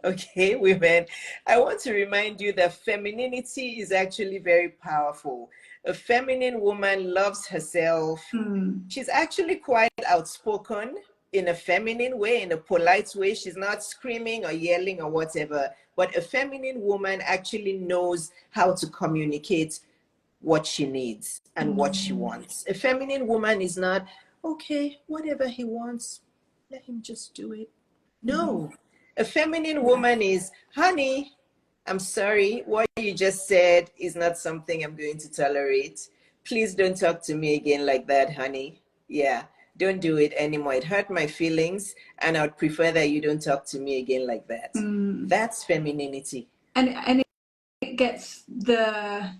Okay, women, I want to remind you that femininity is actually very powerful. A feminine woman loves herself. She's actually quite outspoken in a feminine way, in a polite way. She's not screaming or yelling or whatever. But a feminine woman actually knows how to communicate what she needs and what she wants. A feminine woman is not, okay, whatever he wants, let him just do it. No. A feminine woman is, honey, I'm sorry, what you just said is not something I'm going to tolerate. Please don't talk to me again like that, honey. Yeah, don't do it anymore. It hurt my feelings, and I would prefer that you don't talk to me again like that. That's femininity. And it gets the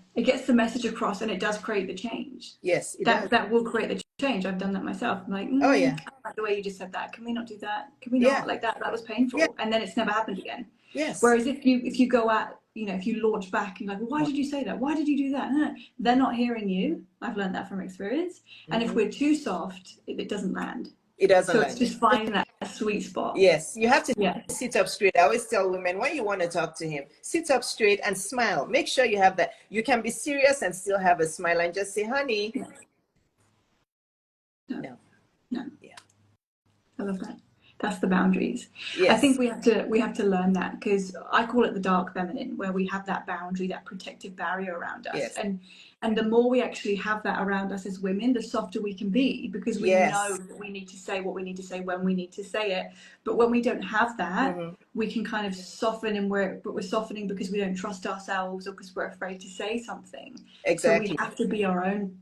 message across, and it does create the change. Yes, it does. That will create the change. I've done that myself. I'm like, oh yeah, I like the way you just said that. Can we not do that? Can we Yeah. not? Like that was painful. Yeah. And then it's never happened again. Yes. Whereas if you go at, if you launch back and you're like, well, why did you say that? Why did you do that? No, they're not hearing you. I've learned that from experience. And if we're too soft, it doesn't land. It doesn't So land. it's just finding that sweet spot. Yes, you have to sit up straight. I always tell women, when you want to talk to him, sit up straight and smile. Make sure you have that. You can be serious and still have a smile and just say, honey. No. Yeah. I love that. That's the boundaries. Yes. I think we have to learn that, because I call it the dark feminine, where we have that boundary, that protective barrier around us. Yes. And the more we actually have that around us as women, the softer we can be, because we know that we need to say what we need to say when we need to say it. But when we don't have that, we can kind of soften, and we're softening because we don't trust ourselves, or because we're afraid to say something. Exactly. So we have to be our own.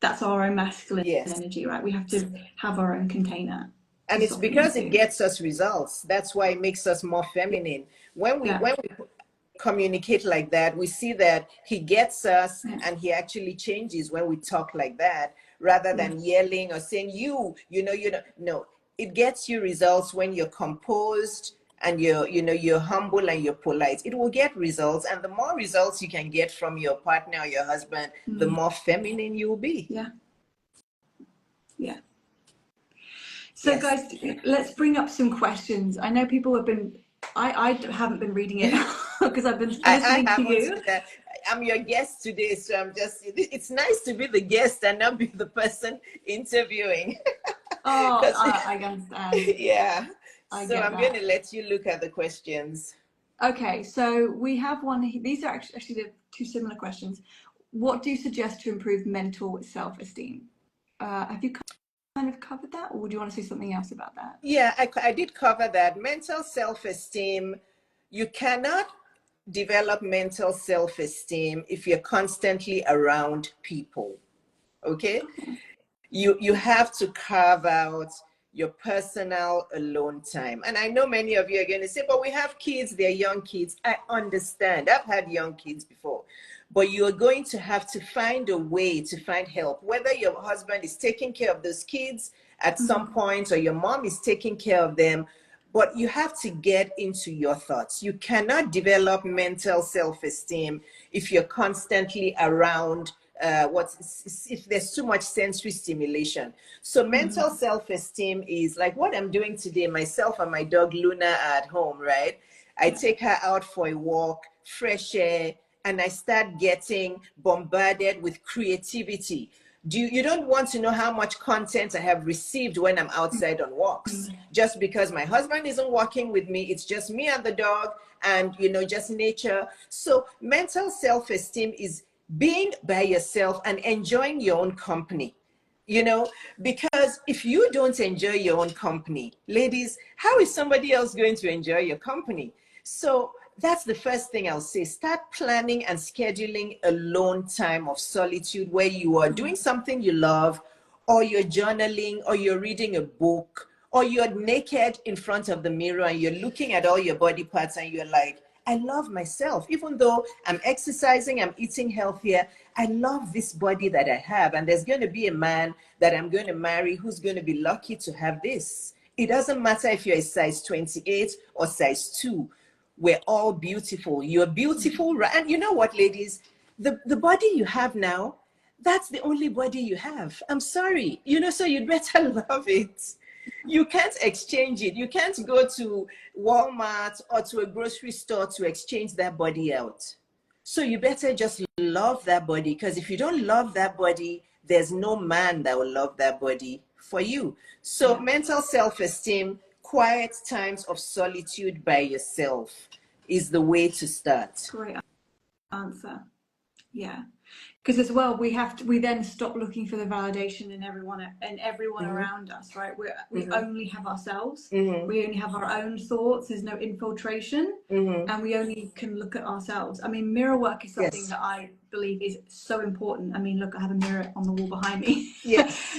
That's our own masculine energy, right? We have to have our own container. And it's because it gets us results. That's why it makes us more feminine. When we communicate like that, we see that he gets us, and he actually changes when we talk like that, rather than yelling or saying, you know, no, it gets you results when you're composed and you're humble and you're polite. It will get results. And the more results you can get from your partner or your husband, the more feminine you'll be. Yeah. So guys, let's bring up some questions. I know people have been, I haven't been reading it because I've been listening to you. I'm your guest today, so I'm just, it's nice to be the guest and not be the person interviewing. I understand. Yeah. I'm going to let you look at the questions. Okay, so we have one. These are actually the two similar questions. What do you suggest to improve mental self-esteem? Have you kind of covered that, or would you want to say something else about that? Yeah, I did cover that. Mental self-esteem, you cannot develop mental self-esteem if you're constantly around people. Okay? You have to carve out your personal alone time. And I know many of you are going to say, but we have kids, they're young kids. I understand. I've had young kids before. But you're going to have to find a way to find help, whether your husband is taking care of those kids at some point, or your mom is taking care of them. But you have to get into your thoughts. You cannot develop mental self-esteem if you're constantly around if there's too much sensory stimulation. So mental self-esteem is like what I'm doing today. Myself and my dog Luna are at home, right? I take her out for a walk, fresh air, and I start getting bombarded with creativity. You don't want to know how much content I have received when I'm outside on walks. Just because my husband isn't walking with me, it's just me and the dog, and just nature. So mental self-esteem is being by yourself and enjoying your own company. Because if you don't enjoy your own company, ladies, how is somebody else going to enjoy your company? So that's the first thing I'll say. Start planning and scheduling alone time of solitude where you are doing something you love, or you're journaling, or you're reading a book, or you're naked in front of the mirror and you're looking at all your body parts and you're like, I love myself. Even though I'm exercising, I'm eating healthier, I love this body that I have. And there's going to be a man that I'm going to marry who's going to be lucky to have this. It doesn't matter if you're a size 28 or size 2. We're all beautiful. You're beautiful. And you know what, ladies? The body you have now, that's the only body you have. I'm sorry, you know, so you'd better love it. You can't exchange it. You can't go to Walmart or to a grocery store to exchange that body out. So you better just love that body, because if you don't love that body, there's no man that will love that body for you. So mental self-esteem, quiet times of solitude by yourself is the way to start. Great answer. Yeah. Because as well, we then stop looking for the validation in everyone around us, right? We only have ourselves. We only have our own thoughts. There's no infiltration, and we only can look at ourselves. I mean, mirror work is something that I believe is so important. I mean, look, I have a mirror on the wall behind me.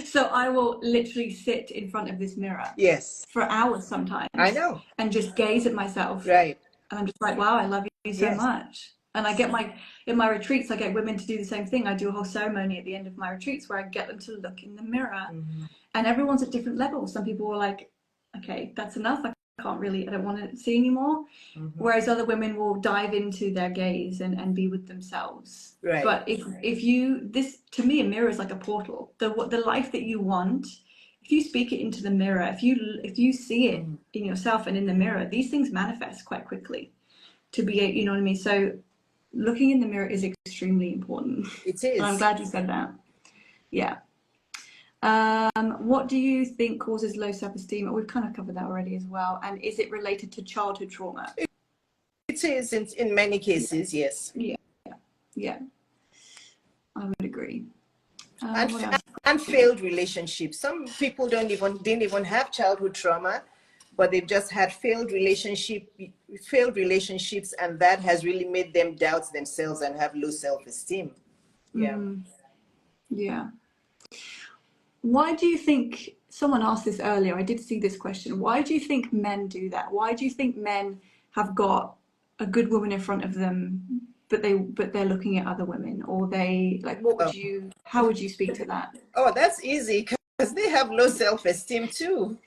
So I will literally sit in front of this mirror for hours sometimes. I know. And just gaze at myself. Right. And I'm just like, wow, I love you so much. And I get in my retreats, I get women to do the same thing. I do a whole ceremony at the end of my retreats where I get them to look in the mirror. And everyone's at different levels. Some people are like, okay, that's enough. I don't want to see anymore. Whereas other women will dive into their gaze and be with themselves. Right. But to me, a mirror is like a portal. The life that you want, if you speak it into the mirror, if you see it in yourself and in the mirror, these things manifest quite quickly. To be, you know what I mean? So looking in the mirror is extremely important. It is. And I'm glad you said that. Yeah. What do you think causes low self-esteem? We've kind of covered that already as well. And is it related to childhood trauma? It is in many cases, yes. Yeah. I would agree. And failed relationships. Some people didn't even have childhood trauma, but they've just had failed relationships, and that has really made them doubt themselves and have low self-esteem. Yeah. Why do you think, someone asked this earlier, I did see this question, why do you think men do that? Why do you think men have got a good woman in front of them, but they're looking at other women? Or how would you speak to that? Oh, that's easy, because they have low self-esteem too.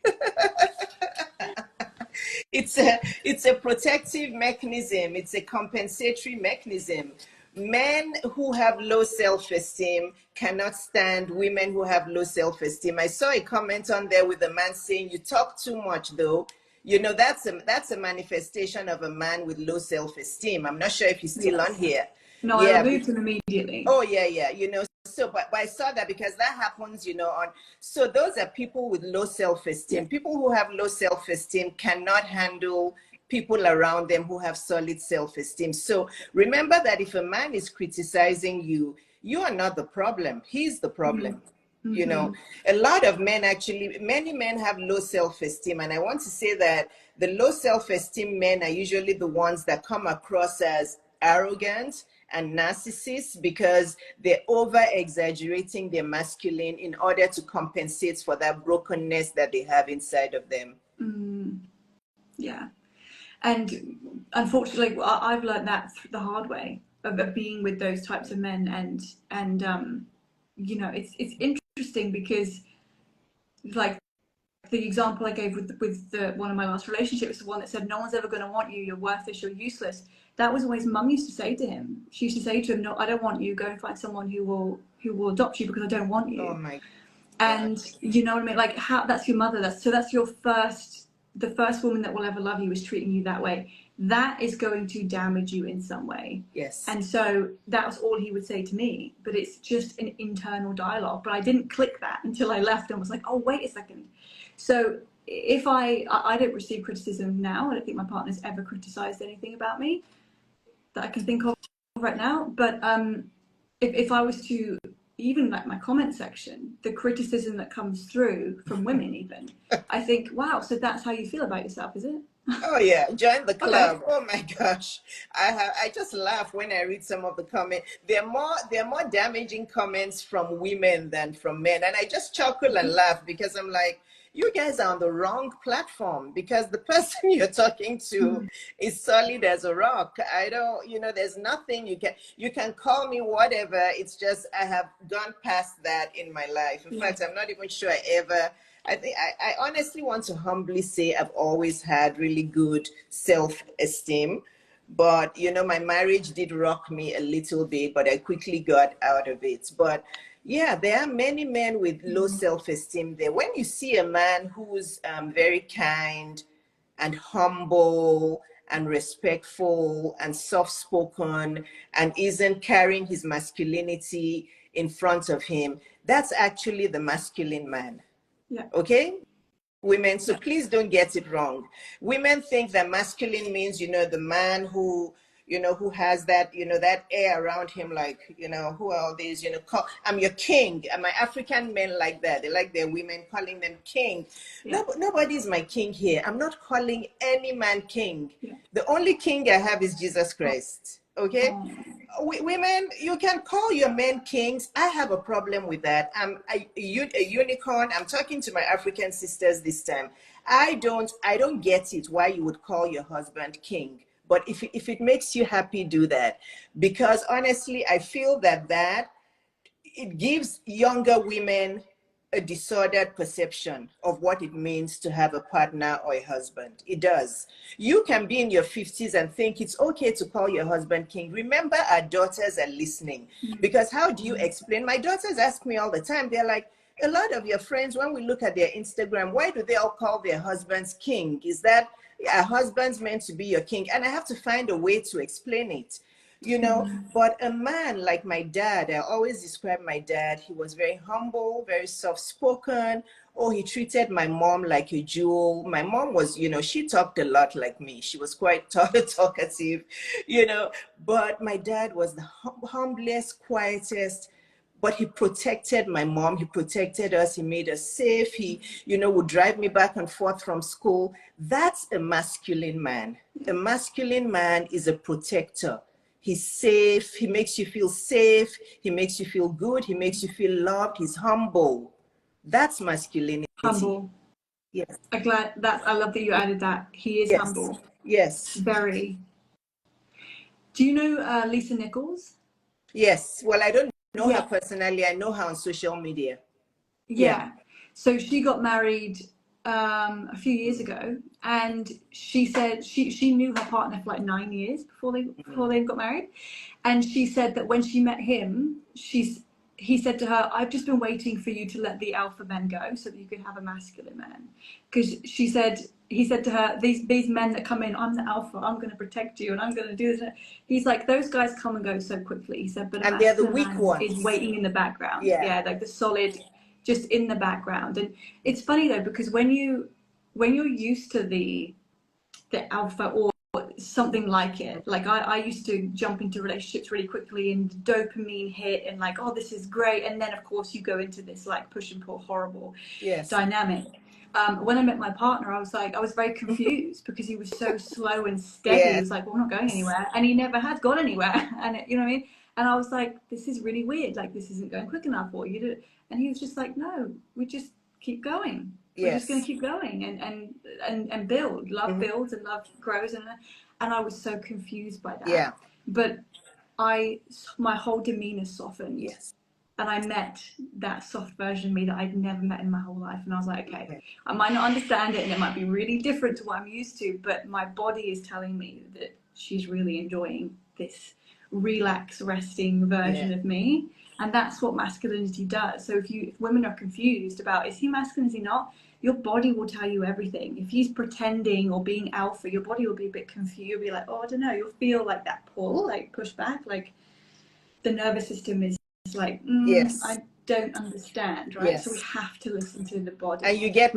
It's a protective mechanism. It's a compensatory mechanism. Men who have low self-esteem cannot stand women who have low self-esteem. I saw a comment on there with a man saying, "You talk too much, though." You know, that's a manifestation of a man with low self-esteem. I'm not sure if he's still on here. No, I removed him immediately. Oh, yeah. You know, so, but I saw that because that happens, you know, so those are people with low self-esteem. People who have low self-esteem cannot handle people around them who have solid self-esteem. So remember that if a man is criticizing you, you are not the problem. He's the problem. You know, a lot of men, actually, many men have low self-esteem. And I want to say that the low self-esteem men are usually the ones that come across as arrogant and narcissists, because they're over exaggerating their masculine in order to compensate for that brokenness that they have inside of them. Yeah. And unfortunately, I've learned that the hard way of being with those types of men. And you know, it's interesting because, like, the example I gave with one of my last relationships, the one that said, "No one's ever going to want you. You're worthless. You're useless." That was always Mum used to say to him. She used to say to him, "No, I don't want you. Go and find someone who will adopt you because I don't want you." Oh my God. And you know what I mean? Like, how that's your mother. That's your the first woman that will ever love you is treating you that way. That is going to damage you in some way. Yes. And so that was all he would say to me. But it's just an internal dialogue. But I didn't click that until I left and was like, oh, wait a second. So if I don't receive criticism now. I don't think my partner's ever criticized anything about me that I can think of right now. But if I was to, even like my comment section, the criticism that comes through from women even, I think, wow, so that's how you feel about yourself, is it? Oh yeah, join the club. Okay. Oh my gosh, I just laugh when I read some of the comments. They're more damaging comments from women than from men, and I just chuckle and laugh because I'm like, you guys are on the wrong platform, because the person you're talking to is solid as a rock. I don't, you know, there's nothing you can call me whatever. It's just I have gone past that in my life. In fact, I'm not even sure I honestly want to humbly say I've always had really good self-esteem. But, you know, my marriage did rock me a little bit, but I quickly got out of it. But yeah, there are many men with low self-esteem there. When you see a man who's very kind and humble and respectful and soft-spoken and isn't carrying his masculinity in front of him, that's actually the masculine man. Yeah. Okay? Women, so please don't get it wrong. Women think that masculine means, you know, the man who, you know, who has that, you know, that air around him, like, you know, who are all these, you know, I'm your king. And my African men like that. They like their women calling them king. Yeah. No, nobody's my king here. I'm not calling any man king. Yeah. The only king I have is Jesus Christ. Okay? Women, you can call your men kings. I have a problem with that. I'm a unicorn. I'm talking to my African sisters this time. I don't get it why you would call your husband king. But if it makes you happy, do that. Because honestly, I feel that it gives younger women a disordered perception of what it means to have a partner or a husband. It does. You can be in your 50s and think it's okay to call your husband king. Remember, our daughters are listening. Because how do you explain? My daughters ask me all the time, they're like, a lot of your friends, when we look at their Instagram, why do they all call their husbands king? Is that a husband's meant to be your king? And I have to find a way to explain it. You know, but a man like my dad, I always describe my dad, he was very humble, very soft-spoken. Oh, he treated my mom like a jewel. My mom was, you know, she talked a lot like me. She was quite talkative, you know, but my dad was the humblest, quietest, but he protected my mom. He protected us. He made us safe. He, you know, would drive me back and forth from school. That's a masculine man. A masculine man is a protector. He's safe. He makes you feel safe. He makes you feel good. He makes you feel loved. He's humble. That's masculinity. Humble. Yes. I love that you added that. He is Yes. humble. Yes. Very. Do you know Lisa Nichols? Yes. Well, I don't know her Yeah. personally. I know her on social media. Yeah. So she got married a few years ago, and she said she knew her partner for like 9 years before they got married, and she said that when she met him, he said to her, "I've just been waiting for you to let the alpha men go so that you could have a masculine man," because he said to her, these men that come in, I'm the alpha, I'm going to protect you, and I'm going to do this. He's like, those guys come and go so quickly. He said, but a And they're the masculine weak man ones. is waiting in the background. Yeah. Yeah, like the solid, just in the background. And it's funny though, because when you're used to the alpha or something like it, like I used to jump into relationships really quickly and dopamine hit and like, oh, this is great, and then of course you go into this like push and pull horrible dynamic. When I met my partner, I was very confused because he was so slow and steady. He was like, well, I'm not going anywhere, and he never has gone anywhere. And you know what I mean? And I was like, this is really weird, like this isn't going quick enough, or you do. And he was just like, no, we just keep going. We're just going to keep going and build. Love builds and love grows, and I was so confused by that. Yeah. But my whole demeanor softened. Yes. And I met that soft version of me that I'd never met in my whole life. And I was like, okay, I might not understand it and it might be really different to what I'm used to, but my body is telling me that she's really enjoying this relaxed, resting version of me. And that's what masculinity does. So if women are confused about, is he masculine, is he not? Your body will tell you everything. If he's pretending or being alpha, your body will be a bit confused. You'll be like, oh, I don't know. You'll feel like that pull, like push back, like the nervous system is like, I don't understand, right? Yes. So we have to listen to the body. And you get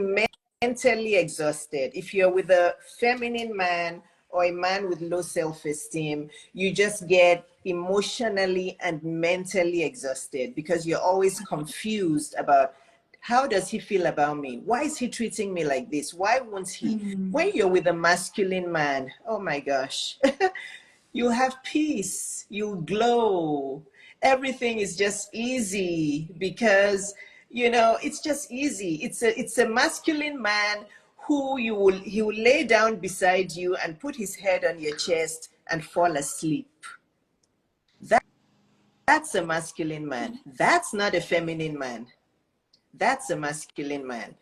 mentally exhausted. If you're with a feminine man or a man with low self-esteem, you just get emotionally and mentally exhausted because you're always confused about, how does he feel about me? Why is he treating me like this? Why won't he? When you're with a masculine man, oh my gosh, you have peace, you glow. Everything is just easy because, you know, it's just easy. It's a masculine man who he will lay down beside you and put his head on your chest and fall asleep. That's a masculine man. That's not a feminine man. That's a masculine man.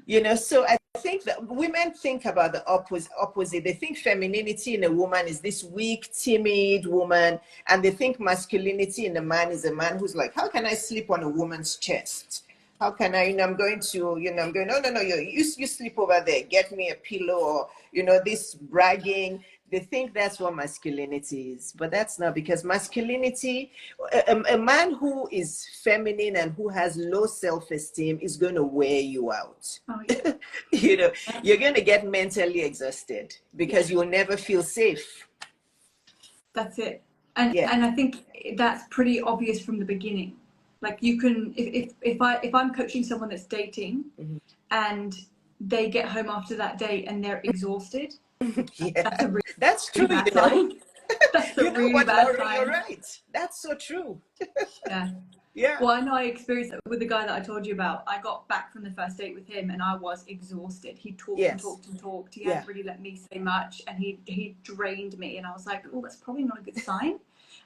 You know, so I think that women think about the opposite. They think femininity in a woman is this weak, timid woman, and they think masculinity in a man is a man who's like, how can I sleep on a woman's chest? How can I, I'm going to, I'm going, no, you sleep over there, get me a pillow, or, this bragging. They think that's what masculinity is, but that's not, because masculinity, a man who is feminine and who has low self-esteem is going to wear you out. Oh, yeah. You're going to get mentally exhausted because you'll never feel safe. That's it. And I think that's pretty obvious from the beginning. Like, you can, if I'm coaching someone that's dating, mm-hmm. and they get home after that date and they're exhausted, that's true. Bad sign. That's a really bad Laura, sign. You're right. That's so true. Yeah. Yeah. Well, I know I experienced it with the guy that I told you about. I got back from the first date with him and I was exhausted. He talked and talked and talked. He hadn't really let me say much, and he drained me. And I was like, oh, that's probably not a good sign.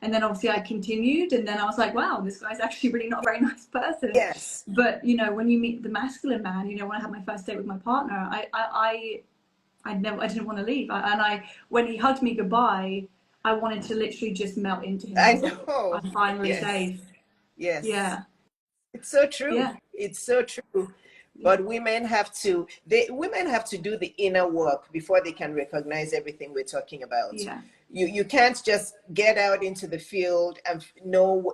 And then obviously I continued, and then I was like, wow, this guy's actually really not a very nice person. Yes. But, when you meet the masculine man, when I had my first date with my partner, I didn't want to leave. When he hugged me goodbye, I wanted to literally just melt into him. I know. I'm finally safe. Yes. Yeah. It's so true. Yeah. It's so true. But women have to do the inner work before they can recognize everything we're talking about. Yeah. You can't just get out into the field and know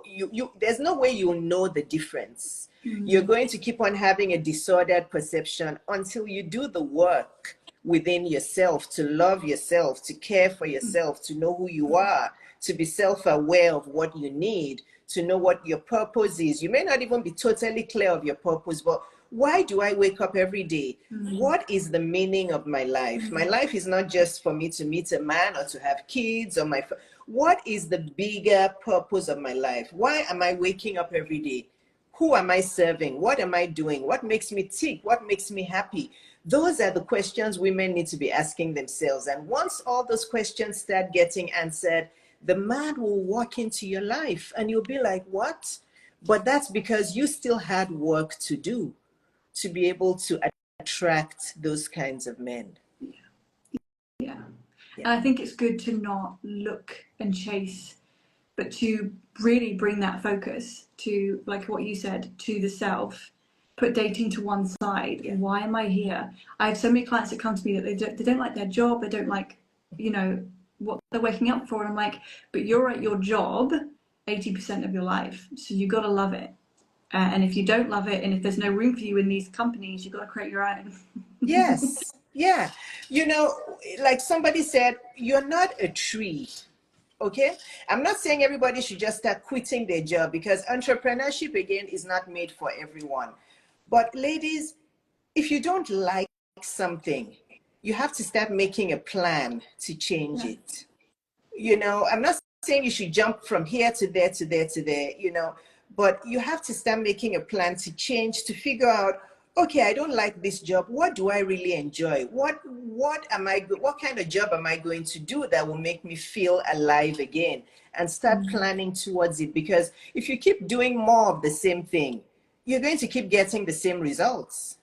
there's no way you'll know the difference. Mm-hmm. You're going to keep on having a disordered perception until you do the work within yourself, to love yourself, to care for yourself, to know who you are, to be self-aware of what you need, to know what your purpose is. You may not even be totally clear of your purpose, but why do I wake up every day? Mm-hmm. What is the meaning of my life? Mm-hmm. My life is not just for me to meet a man or to have kids or what is the bigger purpose of my life? Why am I waking up every day? Who am I serving? What am I doing? What makes me tick? What makes me happy? Those are the questions women need to be asking themselves. And once all those questions start getting answered, the man will walk into your life and you'll be like, what? But that's because you still had work to do to be able to attract those kinds of men. Yeah. And I think it's good to not look and chase, but to really bring that focus to, like what you said, to the self. Put dating to one side. Yeah. Why am I here? I have so many clients that come to me that they don't like their job. They don't like, what they're waking up for. And I'm like, but you're at your job 80% of your life. So you got to love it. And if you don't love it, and if there's no room for you in these companies, you've got to create your own. Yes. Yeah. Like somebody said, you're not a tree. Okay, I'm not saying everybody should just start quitting their job, because entrepreneurship, again, is not made for everyone. But ladies, if you don't like something, you have to start making a plan to change it. I'm not saying you should jump from here to there, to there, to there, but you have to start making a plan to change, to figure out, okay, I don't like this job. What do I really enjoy? What kind of job am I going to do that will make me feel alive again? And start planning towards it. Because if you keep doing more of the same thing, you're going to keep getting the same results.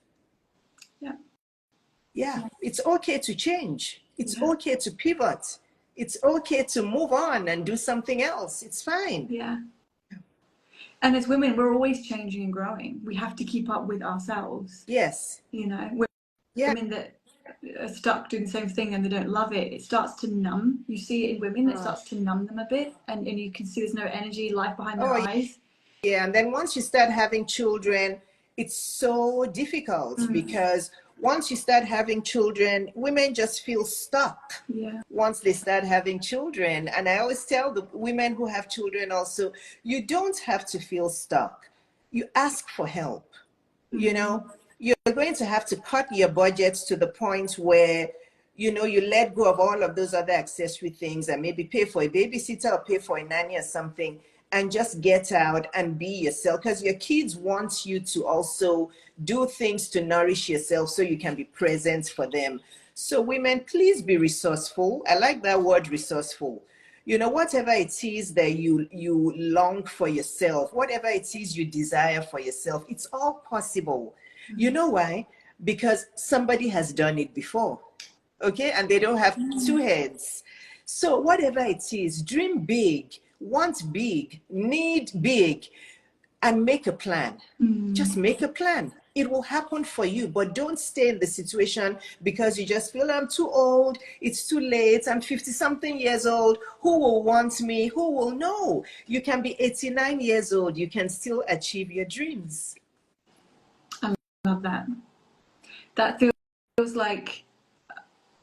Yeah. It's okay to change. It's okay to pivot. It's okay to move on and do something else. It's fine. Yeah. And as women, we're always changing and growing. We have to keep up with ourselves. Yes. Women that are stuck doing the same thing and they don't love it, it starts to numb. You see it in women, it starts to numb them a bit. And you can see there's no energy, life behind their eyes. Yeah, and then once you start having children, it's so difficult because once you start having children, women just feel stuck once they start having children. And I always tell the women who have children also, you don't have to feel stuck. You ask for help. You're going to have to cut your budgets to the point where, you let go of all of those other accessory things and maybe pay for a babysitter or pay for a nanny or something, and just get out and be yourself, because your kids want you to also do things to nourish yourself so you can be present for them. So women, please be resourceful. I like that word, resourceful. Whatever it is that you long for yourself, whatever it is you desire for yourself, it's all possible. You know why? because somebody has done it before. Okay, and they don't have two heads. So whatever it is, dream big, want big, need big, and make a plan. Just make a plan. It will happen for you, but don't stay in the situation because you just feel I'm too old, it's too late, I'm 50 something years old, who will want me, who will know? You can be 89 years old, you can still achieve your dreams. I love that. That feels like,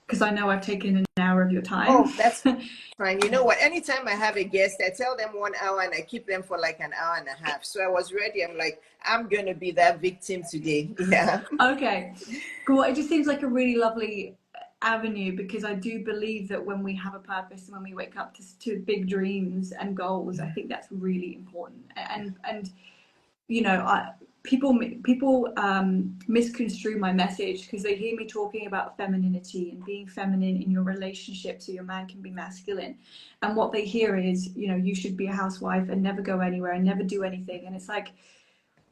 because I know I've taken an hour of your time. Oh, that's fine. You know what? Anytime I have a guest, I tell them 1 hour and I keep them for like an hour and a half. So I was ready. I'm like, I'm going to be that victim today. Yeah. Okay. Cool. It just seems like a really lovely avenue, because I do believe that when we have a purpose and when we wake up to big dreams and goals, I think that's really important. And you know, people misconstrue my message because they hear me talking about femininity and being feminine in your relationship so your man can be masculine, and what they hear is, you know, you should be a housewife and never go anywhere and never do anything. And it's like,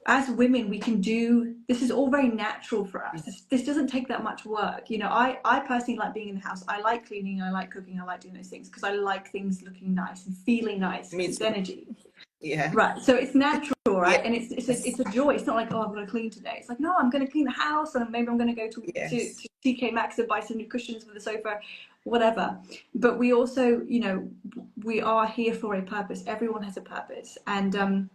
as women, we can do this. Is all very natural for us. This doesn't take that much work. You know, I personally like being in the house. I like cleaning, I like cooking, I like doing those things because I like things looking nice and feeling nice. It's energy. Yeah. Right. So it's natural, right? Yeah. And it's a joy. It's not like, oh, I'm going to clean today. It's like, no, I'm going to clean the house, and maybe I'm going to go to TK Maxx and buy some new cushions for the sofa, whatever. But we also, you know, we are here for a purpose. Everyone has a purpose. And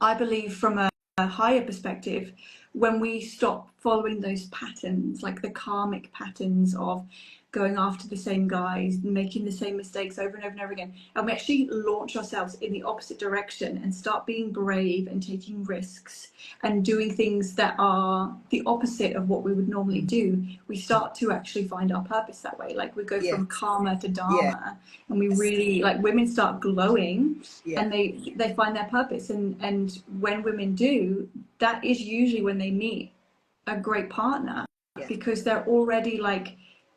I believe from a higher perspective, when we stop following those patterns, like the karmic patterns of going after the same guys, making the same mistakes over and over and over again, and we actually launch ourselves in the opposite direction and start being brave and taking risks and doing things that are the opposite of what we would normally do, we start to actually find our purpose that way. Like we go from karma to dharma, and we really, like, women start glowing and they find their purpose. And when women do, that is usually when they meet a great partner, because they're already like,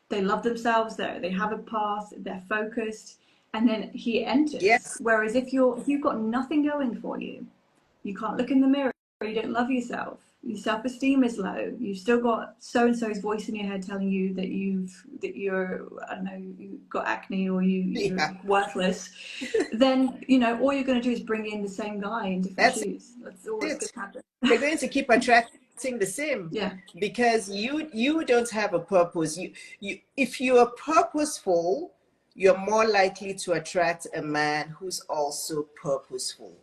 they love themselves, they have a path, they're focused, and then he enters. Whereas if you've got nothing going for you, you can't look in the mirror, you don't love yourself, your self-esteem is low, you've still got so-and-so's voice in your head telling you that you're, I don't know, you've got acne or you're worthless, then, you know, all you're going to do is bring in the same guy in different shoes. That's always going to happen. They're going to keep attracting the same, because you don't have a purpose. You if you are purposeful, you're more likely to attract a man who's also purposeful.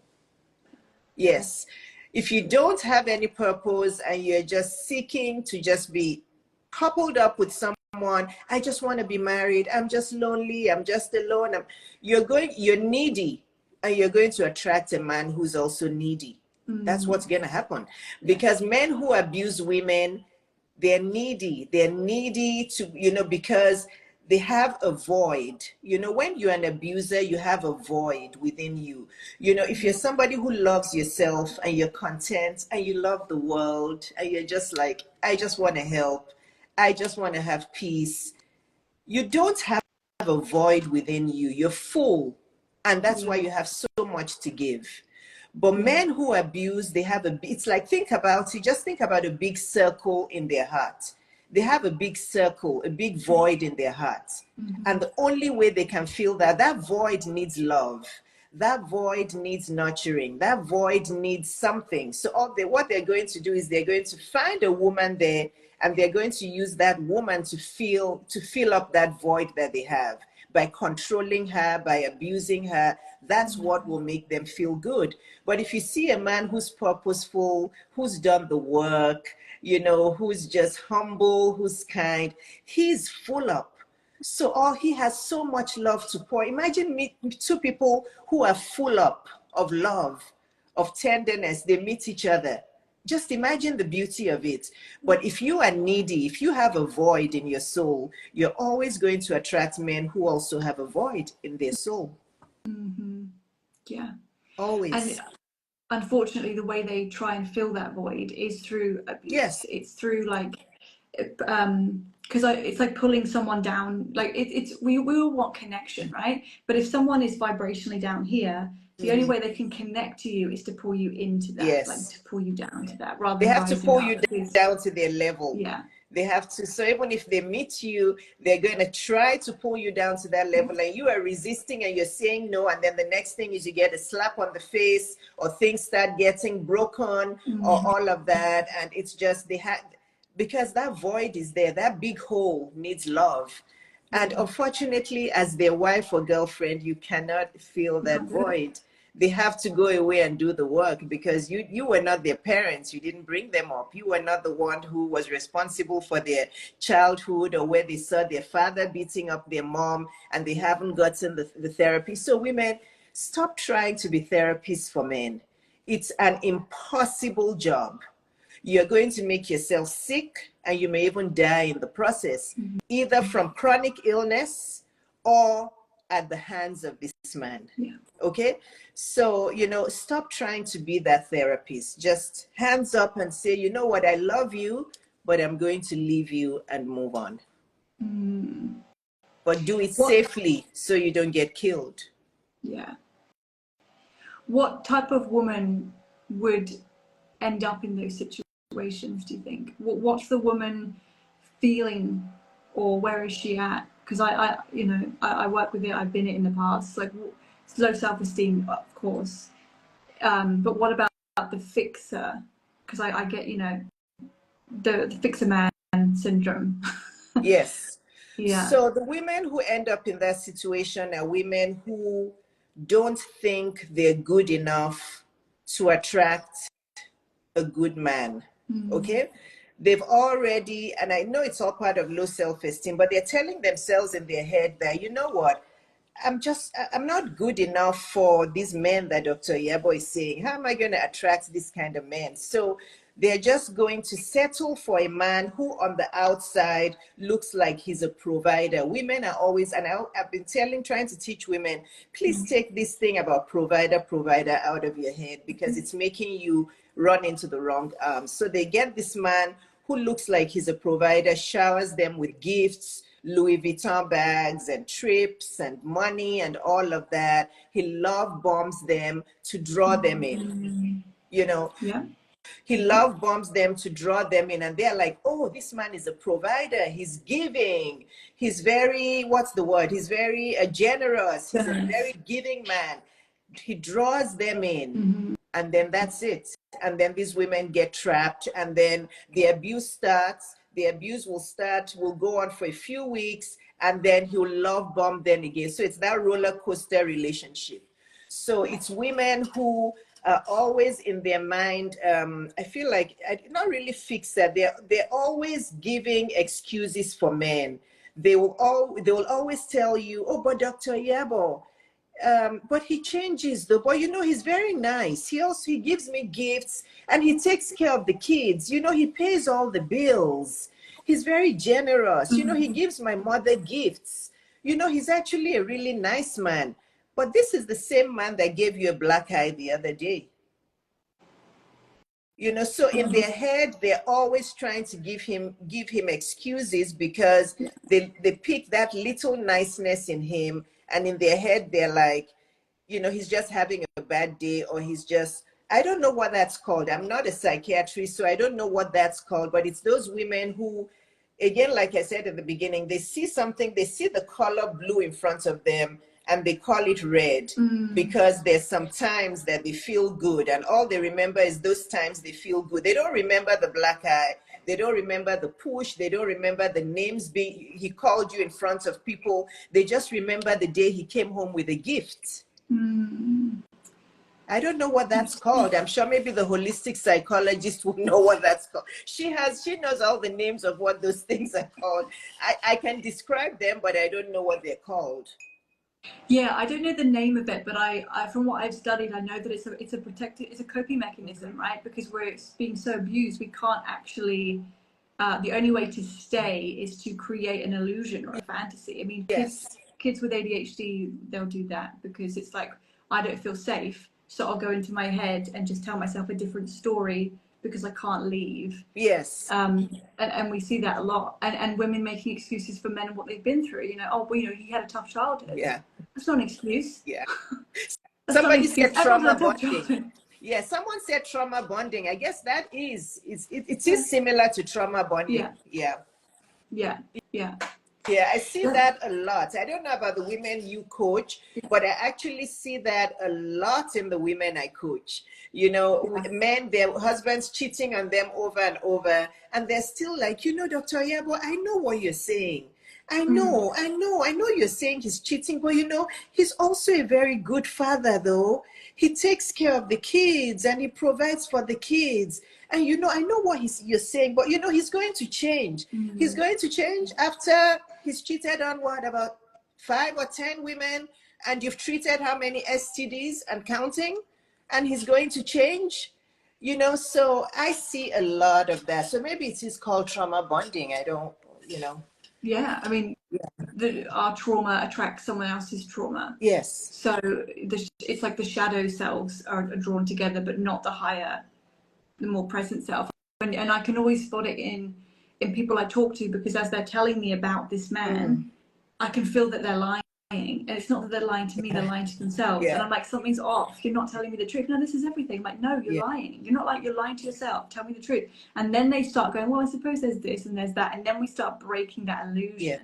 Yes. If you don't have any purpose and you're just seeking to just be coupled up with someone, I just want to be married, I'm just lonely, I'm just alone, you're needy, and you're going to attract a man who's also needy. That's what's going to happen. Because men who abuse women, they're needy to, you know, because they have a void. You know, when you're an abuser, you have a void within you. You know, if you're somebody who loves yourself and you're content and you love the world and you're just like, I just want to help, I just want to have peace, you don't have a void within you. You're full. And that's why you have so much to give. But men who abuse, they have it's like, just think about a big circle in their heart. They have a big circle, a big void in their heart. And the only way they can fill that void needs love. That void needs nurturing. That void needs something. So what they're going to do is they're going to find a woman there, and they're going to use that woman to fill up that void that they have. By controlling her, by abusing her, that's what will make them feel good. But if you see a man who's purposeful, who's done the work, you know, who's just humble, who's kind, he's full up. So he has so much love to pour. Imagine two people who are full up of love, of tenderness. They meet each other. Just imagine the beauty of it. But if you are needy, if you have a void in your soul, you're always going to attract men who also have a void in their soul. Yeah. Always. And unfortunately, the way they try and fill that void is through abuse. Yes. It's through like, because it's like pulling someone down. Like we all want connection, right? But if someone is vibrationally down here, the only way they can connect to you is to pull you into that, like Yes. to pull you down to that, rather They than have to rising pull up. you Because, down to their level. yeah, They have to. So even if they meet you, they're going to try to pull you down to that level, and you are resisting and you're saying no. And then the next thing is you get a slap on the face, or things start getting broken, or all of that. And it's just because that void is there, that big hole needs love. And unfortunately, as their wife or girlfriend, you cannot fill that void. They have to go away and do the work, because you were not their parents. You didn't bring them up. You were not the one who was responsible for their childhood, or where they saw their father beating up their mom and they haven't gotten the therapy. So women, stop trying to be therapists for men. It's an impossible job. You're going to make yourself sick, and you may even die in the process, either from chronic illness or at the hands of this man. yeah. Okay? So, stop trying to be that therapist. Just hands up and say, you know what, I love you, but I'm going to leave you and move on. But do it safely so you don't get killed. Yeah. What type of woman would end up in those situations, do you think? What's the woman feeling, or where is she at? Because I work with it, I've been it in the past. Like, it's low self-esteem, of course. But what about the fixer? Because I get, the fixer man syndrome. Yes. Yeah. So the women who end up in that situation are women who don't think they're good enough to attract a good man. Okay? They've already, and I know it's all part of low self-esteem, but they're telling themselves in their head that, you know what, I'm not good enough for these men that Dr. Iyabo is saying. How am I going to attract this kind of men? So they're just going to settle for a man who on the outside looks like he's a provider. Women are always, and I've been trying to teach women, please take this thing about provider out of your head, because it's making you run into the wrong arms. So they get this man who looks like he's a provider, showers them with gifts, Louis Vuitton bags and trips and money and all of that. He love bombs them to draw them in. Yeah. He love bombs them to draw them in, and they're like, oh, this man is a provider. He's giving. He's very, what's the word? He's very generous. He's a very giving man. He draws them in, and then that's it. And then these women get trapped, and then the abuse starts. The abuse will go on for a few weeks, and then he'll love bomb them again. So it's that roller coaster relationship. So it's women who are always in their mind. I feel like not really fixed that they're always giving excuses for men. They will always tell you, oh, but Dr. Iyabo, but he changes though. But he's very nice. He gives me gifts, and he takes care of the kids. He pays all the bills. He's very generous. He gives my mother gifts. He's actually a really nice man. But this is the same man that gave you a black eye the other day. So in their head, they're always trying to give him excuses, because they pick that little niceness in him, and in their head they're like, he's just having a bad day, or he's just, I don't know what that's called. I'm not a psychiatrist, so I don't know what that's called, but it's those women who, again, like I said at the beginning, they see something, they see the color blue in front of them, and they call it red, because there's some times that they feel good, and all they remember is those times they feel good. They don't remember the black eye. They don't remember the push. They don't remember the names he called you in front of people. They just remember the day he came home with a gift. I don't know what that's called. I'm sure maybe the holistic psychologist will know what that's called. She knows all the names of what those things are called. I can describe them, but I don't know what they're called. Yeah, I don't know the name of it, but I from what I've studied, I know that it's a coping mechanism, right? Because we're being so abused, we can't actually. The only way to stay is to create an illusion or a fantasy. I mean, Yes. kids with ADHD, they'll do that because it's like, I don't feel safe, so I'll go into my head and just tell myself a different story because I can't leave. Yes. And we see that a lot. And women making excuses for men and what they've been through. Oh, well, he had a tough childhood. Yeah. That's not an excuse. Yeah. That's funny Somebody because said everyone's trauma got a tough bonding. childhood. Yeah, someone said trauma bonding. I guess that it is similar to trauma bonding. Yeah, Yeah. yeah, yeah. Yeah, I see That, that a lot. I don't know about the women you coach, but I actually see that a lot in the women I coach. You know, yeah. men, their husbands cheating on them over and over, and they're still like, Dr. Iyabo, I know what you're saying. Mm. I know you're saying he's cheating, but he's also a very good father, though. He takes care of the kids and he provides for the kids. And I know what you're saying, but he's going to change. He's Mm. going to change after he's cheated on about 5 or 10 women, and you've treated how many STDs and counting, and he's going to change. So I see a lot of that. So maybe it is called trauma bonding. I don't. Yeah, I mean, our trauma attracts someone else's trauma. Yes. So it's like the shadow selves are drawn together, but not the more present self. And I can always spot it in people I talk to, because as they're telling me about this man, I can feel that they're lying. And it's not that they're lying to me, they're lying to themselves. Yeah. And I'm like, something's off. You're not telling me the truth. No, this is everything. I'm like, no, you're Yeah. lying. You're not, like, you're lying to yourself. Tell me the truth. And then they start going, well, I suppose there's this and there's that. And then we start breaking that illusion. Yeah.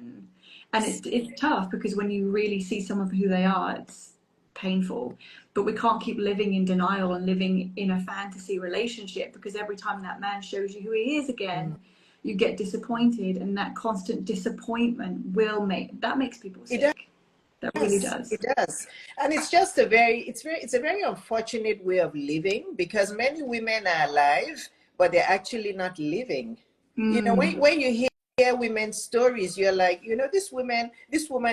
And it's tough, because when you really see someone for who they are, it's painful. But we can't keep living in denial and living in a fantasy relationship, because every time that man shows you who he is again, you get disappointed, and that constant disappointment makes people sick. That really does. It does. And it's just it's a very unfortunate way of living, because many women are alive, but they're actually not living. When you hear women's stories, you're like, this woman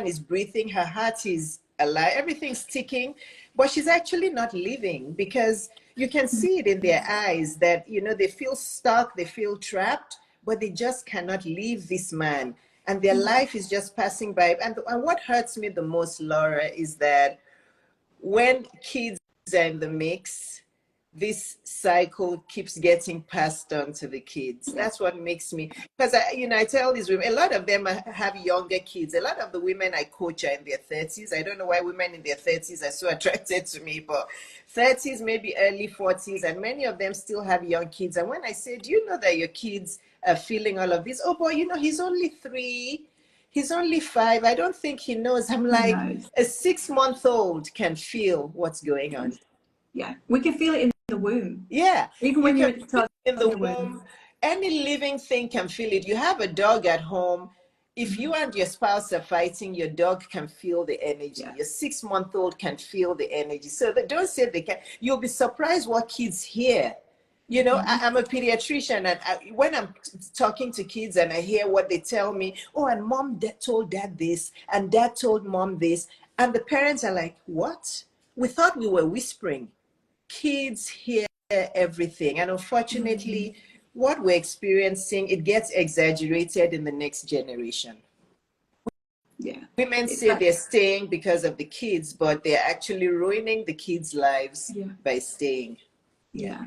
is breathing, her heart is alive, everything's ticking, but she's actually not living, because you can see it in their eyes that, they feel stuck, they feel trapped, but they just cannot leave this man. And their life is just passing by. And what hurts me the most, Laura, is that when kids are in the mix, this cycle keeps getting passed on to the kids. That's what makes me, because I tell these women, a lot of them have younger kids. A lot of the women I coach are in their 30s. I don't know why women in their 30s are so attracted to me, but 30s, maybe early 40s, and many of them still have young kids. And when I say, do you know that your kids are feeling all of this? Oh boy, he's only 3. He's only 5. I don't think he knows. I'm like, a 6-month-old can feel what's going on. Yeah, we can feel it in the womb. Yeah, Even when you're in the the womb, any living thing can feel it. You have a dog at home. If you and your spouse are fighting, your dog can feel the energy. Yeah. Your 6-month-old can feel the energy. So don't say they can. You'll be surprised what kids hear. I'm a pediatrician, and when I'm talking to kids and I hear what they tell me, oh, and mom told dad this, and dad told mom this, and the parents are like, what? We thought we were whispering. Kids hear everything, and unfortunately, what we're experiencing, it gets exaggerated in the next generation. Yeah. Women say they're staying because of the kids, but they're actually ruining the kids' lives by staying. Yeah.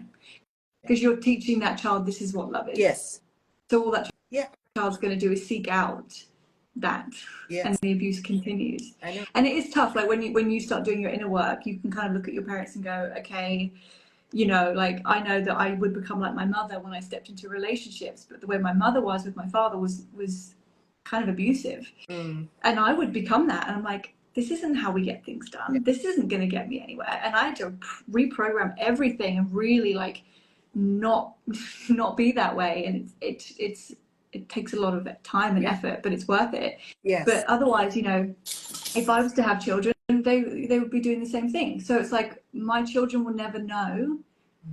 Because you're teaching that child this is what love is. Yes. So all that child's going to do is seek out that, and the abuse continues. I know. And it is tough. Like when you start doing your inner work, you can kind of look at your parents and go, okay, like I know that I would become like my mother when I stepped into relationships, but the way my mother was with my father was kind of abusive, and I would become that, and I'm like, this isn't how we get things done. This isn't going to get me anywhere. And I had to reprogram everything and really like not be that way. And it takes a lot of time and effort, but it's worth it. Yes. But otherwise, if I was to have children, they would be doing the same thing. So it's like my children will never know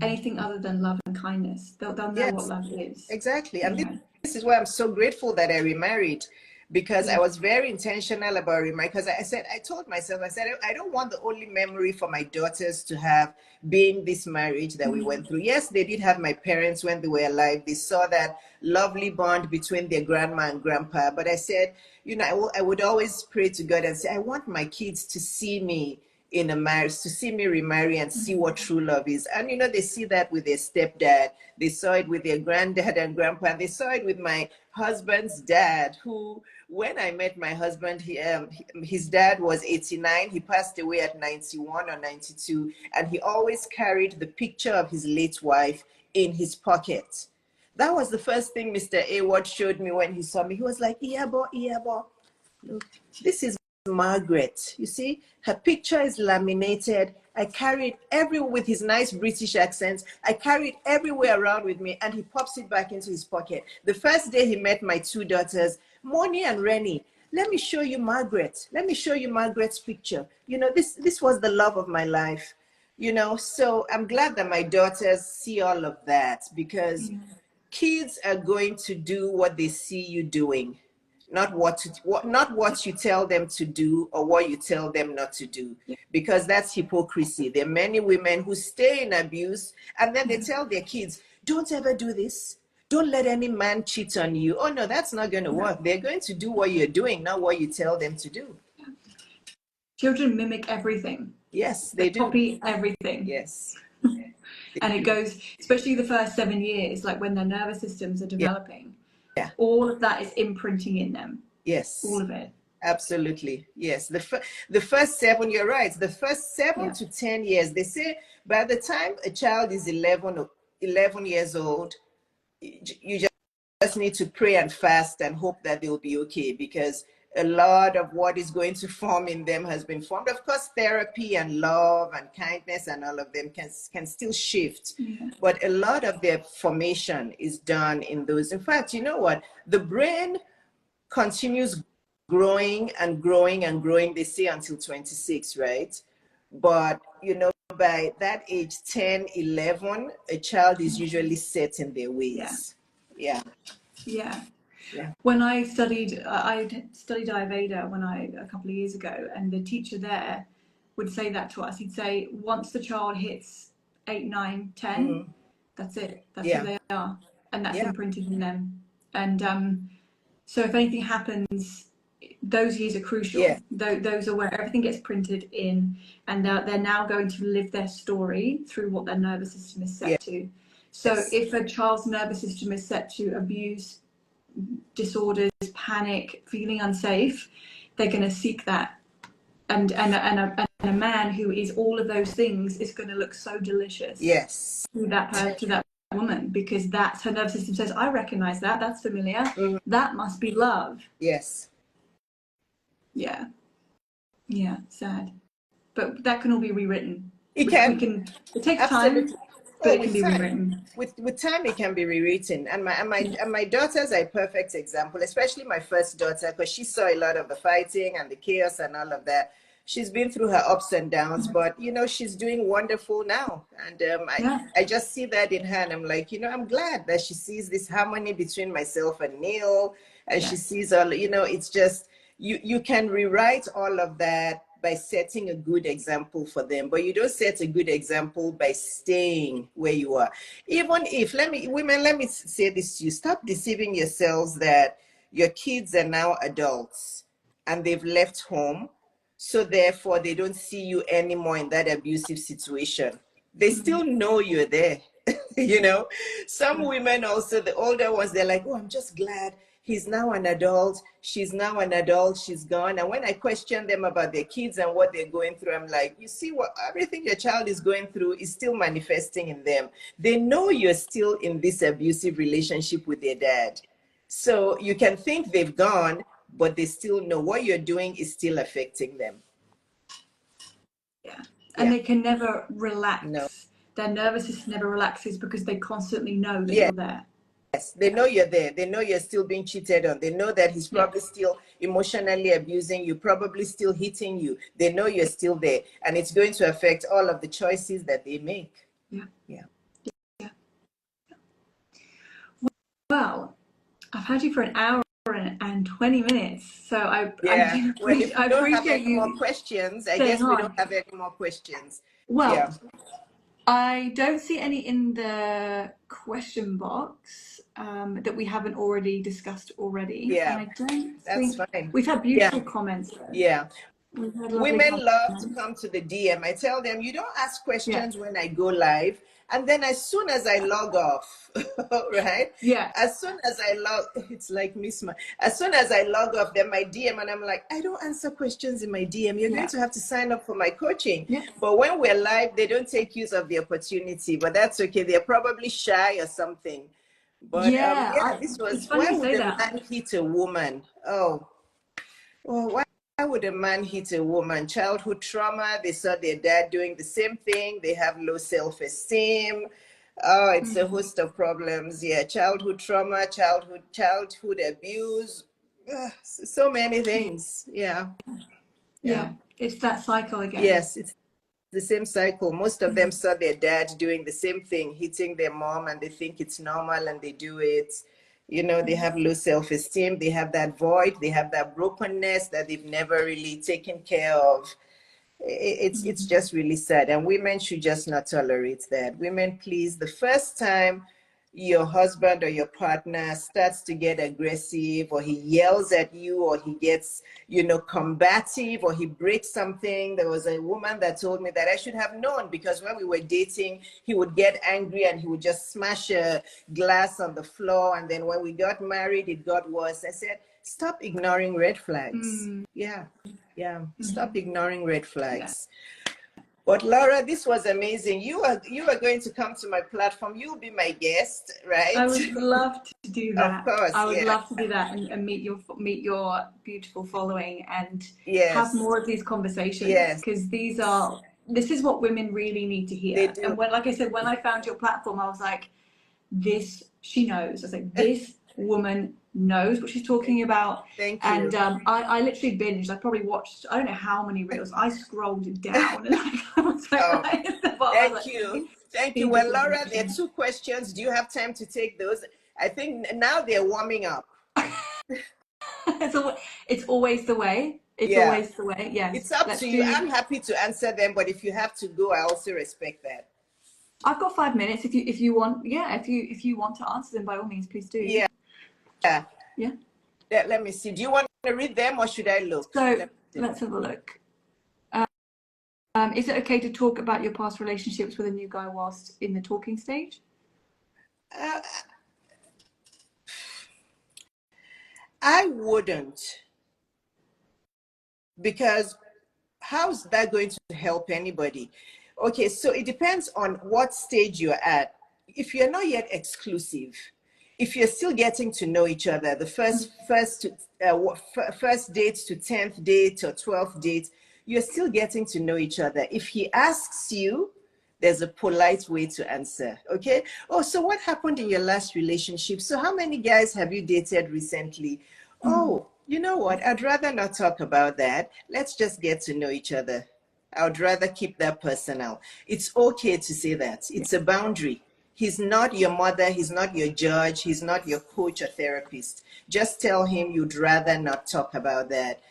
anything other than love and kindness. They'll know what love is. Exactly. And this is why I'm so grateful that I remarried, because I was very intentional about remarrying. Because I told myself, I don't want the only memory for my daughters to have being this marriage that we went through. Yes, they did have my parents when they were alive. They saw that lovely bond between their grandma and grandpa. But I said, I would always pray to God and say, I want my kids to see me in a marriage, to see me remarry and see what true love is. And they see that with their stepdad, they saw it with their granddad and grandpa, and they saw it with my husband's dad, who, when I met my husband, his dad was 89. He passed away at 91 or 92, and he always carried the picture of his late wife in his pocket. That was the first thing Mr. Award showed me when he saw me. He was like, Iyabo, look, this is Margaret. You see, her picture is laminated. I carry it everywhere with his nice British accent. I carry it everywhere around with me, and he pops it back into his pocket. The first day he met my two daughters, Moni and Rennie, let me show you Margaret. Let me show you Margaret's picture. This was the love of my life. So I'm glad that my daughters see all of that, because kids are going to do what they see you doing, not what you tell them to do or what you tell them not to do, because that's hypocrisy. There are many women who stay in abuse, and then they tell their kids, don't ever do this. Don't let any man cheat on you. Oh no, that's not going to work. They're going to do what you're doing, not what you tell them to do. Children mimic everything. Yes, they do. Copy everything. Yes. And it goes, especially the first 7 years, like when their nervous systems are developing. Yeah. All of that is imprinting in them. Yes. All of it. Absolutely. Yes. The first 7, you're right. The first 7 to 10 years, they say by the time a child is 11 years old, you just need to pray and fast and hope that they'll be okay, because a lot of what is going to form in them has been formed. Of course, therapy and love and kindness and all of them can still shift. But a lot of their formation is done in those. In fact, you know what? The brain continues growing and growing and growing, they say, until 26, right? But, by that age, 10, 11, a child is usually set in their ways. Yeah. When I studied Ayurveda a couple of years ago, and the teacher there would say that to us. He'd say, once the child hits 8, 9, 10, that's it. That's who they are, and that's imprinted in them. And so if anything happens, those years are crucial. Those are where everything gets printed in, and they're now going to live their story through what their nervous system is set to. So if a child's nervous system is set to abuse, disorders, panic, feeling unsafe, they're going to seek that. And a man who is all of those things is going to look so delicious to that woman, because that's her nervous system says, I recognize that, that's familiar, that must be love. Sad, but that can all be rewritten. It takes time, but it can be rewritten. With time, it can be rewritten. And my daughters are a perfect example, especially my first daughter, because she saw a lot of the fighting and the chaos and all of that. She's been through her ups and downs, but she's doing wonderful now. And I just see that in her, and I'm like, I'm glad that she sees this harmony between myself and Neil, and she sees all, it's just, you can rewrite all of that by setting a good example for them, but you don't set a good example by staying where you are. Even if, let me say this to you, stop deceiving yourselves that your kids are now adults and they've left home, so therefore they don't see you anymore in that abusive situation. They still know you're there. Some women also, the older ones, they're like, oh, I'm just glad he's now an adult, she's now an adult, she's gone. And when I question them about their kids and what they're going through, I'm like, you see, what everything your child is going through is still manifesting in them. They know you're still in this abusive relationship with their dad. So you can think they've gone, but they still know what you're doing is still affecting them. And they can never relax. No. Their nervous system never relaxes because they constantly know that you're there. Yes, they know you're there. They know you're still being cheated on. They know that he's probably still emotionally abusing you, probably still hitting you. They know you're still there, and it's going to affect all of the choices that they make. Well, I've had you for an hour and 20 minutes, so I appreciate you. More questions? I guess we don't have any more questions. Well, I don't see any in the question box that we haven't already discussed already. Yeah, and I don't that's think fine. We've had beautiful comments. Yeah. We've had lovely Women love to compliments. come to the DM. I tell them, you don't ask Yeah. questions when I go live. And then as soon as I log off, right? Yeah. As soon as I log, it's like Miss Ma. As soon as I log off, then my DM, and I'm like, I don't answer questions in my DM. You're going Yeah. to have to sign up for my coaching. Yeah. But when we're live, they don't take use of the opportunity. But that's okay. They're probably shy or something. But Yeah. yeah, this It's was, funny why you would say a that. man hit a woman? Oh, well, why would a man hit a woman? Childhood trauma, they saw their dad doing the same thing, they have low self-esteem. Oh, it's a host of problems. Yeah, childhood trauma, childhood abuse. So many things. Yeah. Yeah. Yeah. It's that cycle again. Yes, it's the same cycle. Most of them saw their dad doing the same thing, hitting their mom, and they think it's normal and they do it. You know, they have low self-esteem, they have that void, they have that brokenness that they've never really taken care of. It's just really sad, and women should just not tolerate that. Women, please, the first time your husband or your partner starts to get aggressive, or he yells at you, or he gets, combative, or he breaks something. There was a woman that told me that I should have known, because when we were dating, he would get angry and he would just smash a glass on the floor, and then when we got married, it got worse. I said, stop ignoring red flags. Yeah. Yeah, stop ignoring red Yeah. flags. But Laura, this was amazing. You are going to come to my platform. You'll be my guest, I right? would love to do Of that. course, I would yeah. love to do that and meet your beautiful following and have Yes, more of these conversations, yes, because this is what women really need to they hear. do. And when, like I said, when I found your platform, I was like, she knows. I was like, this woman knows what she's talking about. Thank And you. I literally binged. I probably watched, I don't know how many reels. I scrolled down and I was like, Oh, right at the bottom, I was thank like, you. Thank you. feed this Well, Laura, there are information. 2 questions. Do you have time to take those? I think now they're warming up. It's always the way. It's Yeah. always the way. Yes. It's up Let's to you. do. I'm happy to answer them, but if you have to go, I also respect that. I've got 5 minutes. If you want, yeah. If you want to answer them, by all means, please do. Yeah. Yeah. Let me see. Do you want to read them or should I look? So Let me see. let's have a look. Is it okay to talk about your past relationships with a new guy whilst in the talking stage? Uh, I wouldn't, because how's that going to help anybody? Okay, so it depends on what stage you're at. If you're not yet exclusive, if you're still getting to know each other, the first date to 10th date or 12th date, you're still getting to know each other. If he asks you, there's a polite way to answer. Okay. Oh, so what happened in your last relationship? So how many guys have you dated recently? Oh, you know what? I'd rather not talk about that. Let's just get to know each other. I would rather keep that personal. It's okay to say that. It's a boundary. He's not your mother. He's not your judge. He's not your coach or therapist. Just tell him you'd rather not talk about that.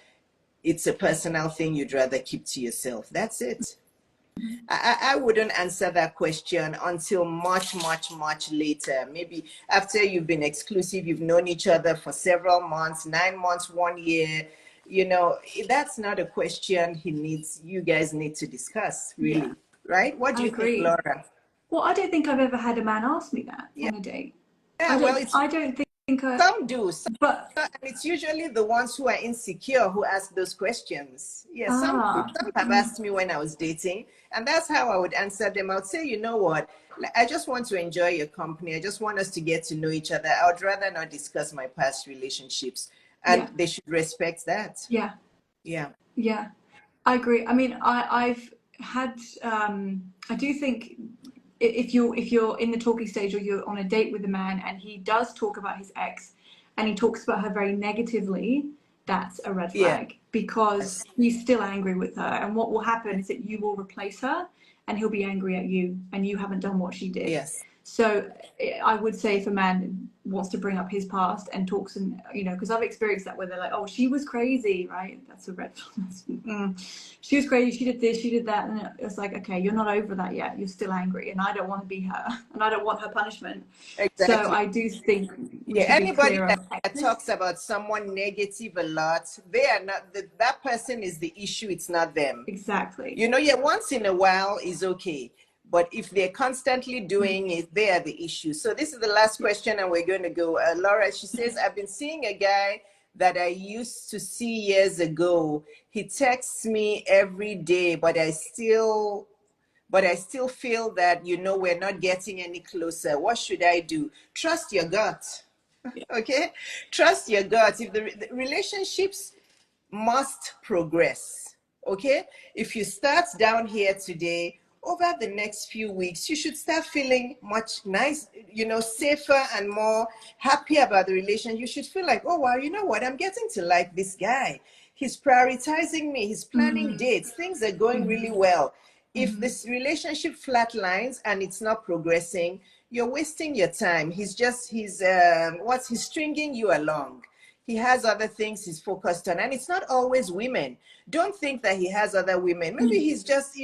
It's a personal thing you'd rather keep to yourself. That's it. I wouldn't answer that question until much, much, much later. Maybe after you've been exclusive, you've known each other for several months, 9 months, 1 year. That's not a question you guys need to discuss, Yeah, really. Right? What do I you think, agree. Laura? Well, I don't think I've ever had a man ask me that Yeah, on a date. yeah, I well, don't. it's I don't think. some do. But And it's usually the ones who are insecure who ask those questions. Yeah, some do. ah, Some have asked me when I was dating, and that's how I would answer them. I would say, you know what? I just want to enjoy your company. I just want us to get to know each other. I would rather not discuss my past relationships, and yeah, they should respect that. yeah, Yeah. yeah. I agree. I mean, I've had. I do think if you're in the talking stage or you're on a date with a man and he does talk about his ex, and he talks about her very negatively, that's a red Yes. flag, because he's still angry with her. And what will happen is that you will replace her, and he'll be angry at you, and you haven't done what she did. Yes. So I would say if a man wants to bring up his past and talks, and because I've experienced that where they're like, oh, she was crazy, right? That's a red flag. She was crazy, she did this, she did that, and it's like, okay, you're not over that yet, you're still angry, and I don't want to be her, and I don't want her punishment. So Exactly. I do think we Yeah, should be anybody clear that, of that talks about someone negative a lot, they are not, that person is the issue, it's not them. exactly. Yeah, once in a while is okay. But if they're constantly doing it, they are the issue. So this is the last question, and we're going to go. Laura, she says, I've been seeing a guy that I used to see years ago. He texts me every day, but I still feel that, we're not getting any closer. What should I do? Trust your gut. Okay? Trust your gut. If the relationships must progress, okay? If you start down here today, over the next few weeks, you should start feeling much nice, safer and more happy about the relation. You should feel like, oh, wow, you know what? I'm getting to like this guy. He's prioritizing me. He's planning dates. Things are going really well. If this relationship flatlines and it's not progressing, you're wasting your time. He's stringing you along. He has other things he's focused on, and it's not always women. Don't think that he has other women. Maybe he's just,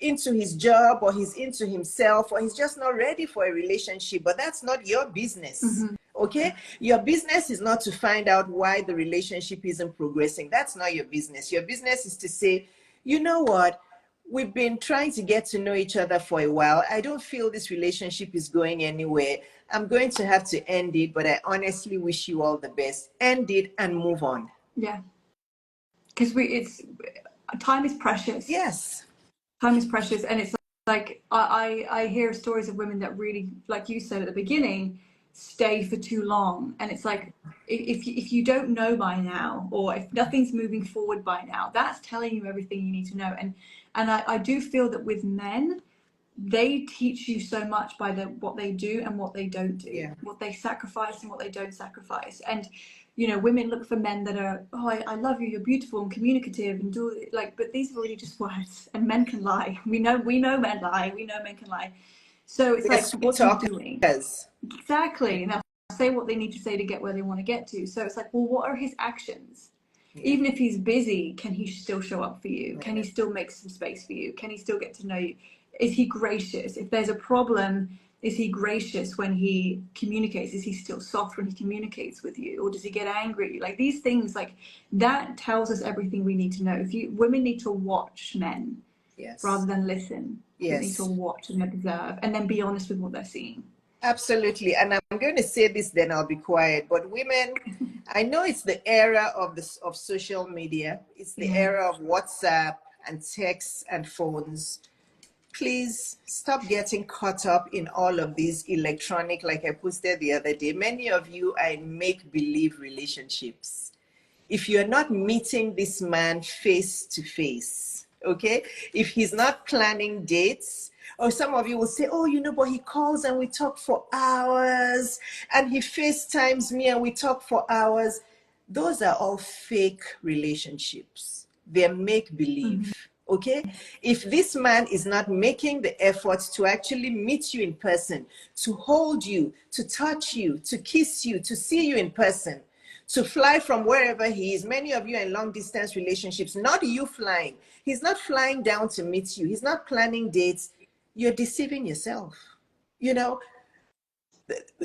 into his job, or he's into himself, or he's just not ready for a relationship, but that's not your business. Okay? Your business is not to find out why the relationship isn't progressing. That's not your business. Your business is to say, you know what? We've been trying to get to know each other for a while. I don't feel this relationship is going anywhere. I'm going to have to end it, but I honestly wish you all the best. End it and move on. Yeah. Because time is precious. Yes. Time is precious, and it's like I hear stories of women that really, like you said at the beginning, stay for too long, and it's like if you don't know by now, or if nothing's moving forward by now, that's telling you everything you need to know. And I do feel that with men, they teach you so much by what they do and what they don't do, what they sacrifice and what they don't sacrifice. And women look for men that are, oh, I love you, you're beautiful and communicative and do but these are really just words, and men can lie. We know men lie. We know men can lie. So it's like, what's he doing? Exactly. And they'll say what they need to say to get where they want to get to. So it's like, well, what are his actions? Even if he's busy, can he still show up for you? Can he still make some space for you? Can he still get to know you? Is he gracious? If there's a problem, is he gracious when he communicates? Is he still soft when he communicates with you? Or does he get angry? Like these things, like that tells us everything we need to know. Women need to watch men rather than listen. They need to watch and observe and then be honest with what they're seeing. Absolutely. And I'm going to say this, then I'll be quiet. But women, I know it's the era of social media. It's the era of WhatsApp and texts and phones. Please stop getting caught up in all of these electronic, like I posted the other day. Many of you are in make-believe relationships. If you're not meeting this man face to face, okay? If he's not planning dates, or some of you will say, oh, but he calls and we talk for hours, and he FaceTimes me and we talk for hours. Those are all fake relationships. They're make-believe. Okay, if this man is not making the effort to actually meet you in person, to hold you, to touch you, to kiss you, to see you in person, to fly from wherever he is. Many of you are in long distance relationships, not you flying. He's not flying down to meet you. He's not planning dates. You're deceiving yourself.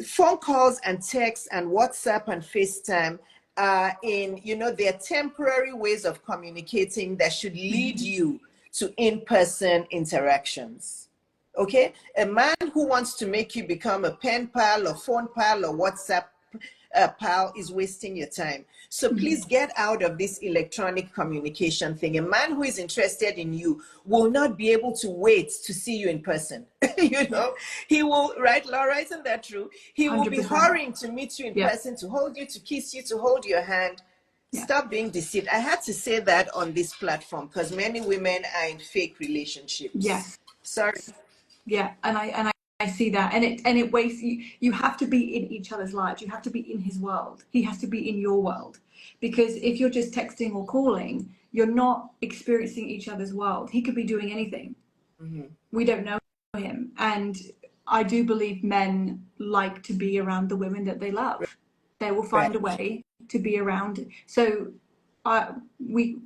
Phone calls and texts and WhatsApp and FaceTime they're temporary ways of communicating that should lead you to in-person interactions. Okay? A man who wants to make you become a pen pal or phone pal or WhatsApp pal is wasting your time. So please get out of this electronic communication thing. A man who is interested in you will not be able to wait to see you in person. He will, right, Laura, isn't that true? He will 100%. Be hurrying to meet you in person, to hold you, to kiss you, to hold your hand. Stop being deceived. I had to say that on this platform because many women are in fake relationships. Yes. Sorry. Yeah, and I see that, and it wastes you. You have to be in each other's lives. You have to be in his world. He has to be in your world, because if you're just texting or calling, you're not experiencing each other's world. He could be doing anything. We don't know him, and I do believe men like to be around the women that they love. They will find a Right. way to be around. So, we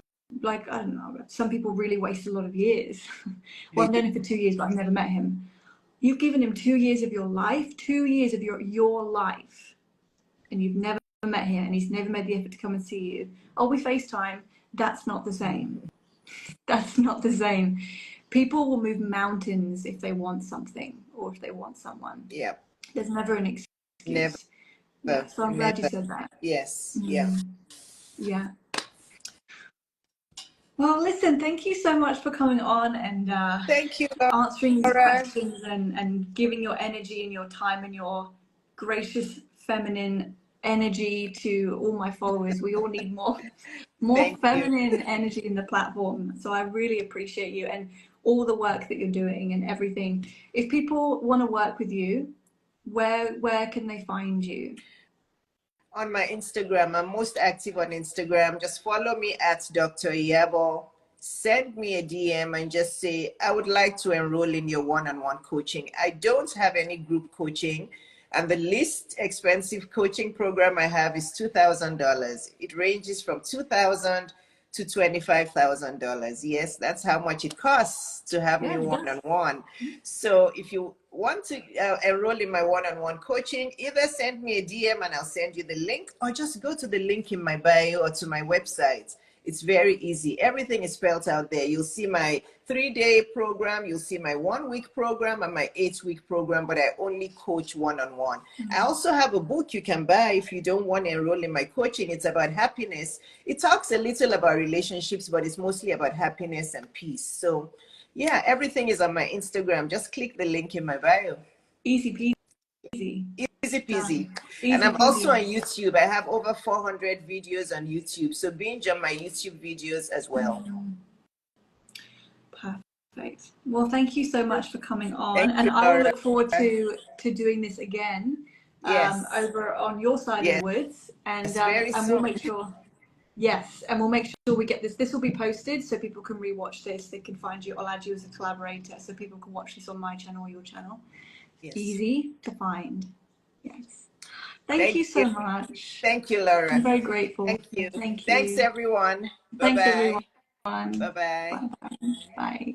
like, I don't know. Some people really waste a lot of years. Well, They I've do. known him for 2 years, but I've never met him. You've given him 2 years of your life, 2 years of your life, and you've never met him, and he's never made the effort to come and see you. Oh, we FaceTime. That's not the same. That's not the same. People will move mountains if they want something or if they want someone. Yeah. There's never an Never. excuse. Yeah, so I'm glad you Never. said that. Yes. Yeah. Yeah. Well, listen, thank you so much for coming on and Thank you, answering these Laura. questions and giving your energy and your time and your gracious feminine energy to all my followers. We all need more Thank you. feminine energy in the platform. So I really appreciate you and all the work that you're doing and everything. If people want to work with you, where can they find you? On my Instagram, I'm most active on Instagram. Just follow me at Dr. Iyabo. Send me a DM and just say, I would like to enroll in your one-on-one coaching. I don't have any group coaching. And the least expensive coaching program I have is $2,000. It ranges from $2,000 to $25,000. Yes, that's how much it costs to have me Yeah, it does. one-on-one. So if you want to enroll in my one-on-one coaching, either send me a DM and I'll send you the link, or just go to the link in my bio or to my website. It's very easy. Everything is spelled out there. You'll see my 3-day program, you'll see my 1-week program and my 8-week program, but I only coach one-on-one. I also have a book you can buy if you don't want to enroll in my coaching. It's about happiness. It talks a little about relationships, but it's mostly about happiness and peace. So yeah, everything is on my Instagram. Just click the link in my bio. Easy peasy. Easy peasy. Done. And Easy I'm also on peasy. YouTube. I have over 400 videos on YouTube. So binge on my YouTube videos as well. Perfect. Well, thank you so much for coming on, Thank and you, I will Laura. look forward to doing this again Yes. over on your side of the Yes. woods, Very and we'll soon. make sure. Yes, and we'll make sure we get this. This will be posted so people can rewatch this. They can find you. I'll add you as a collaborator so people can watch this on my channel or your channel. Yes. Easy to find. Yes. Thank Thank you you. so much. Thank you, I'm Laura. very grateful. Thank you. Thank Thanks, you. everyone. Thanks, everyone. Bye-bye. Bye-bye. Bye. Bye. Bye.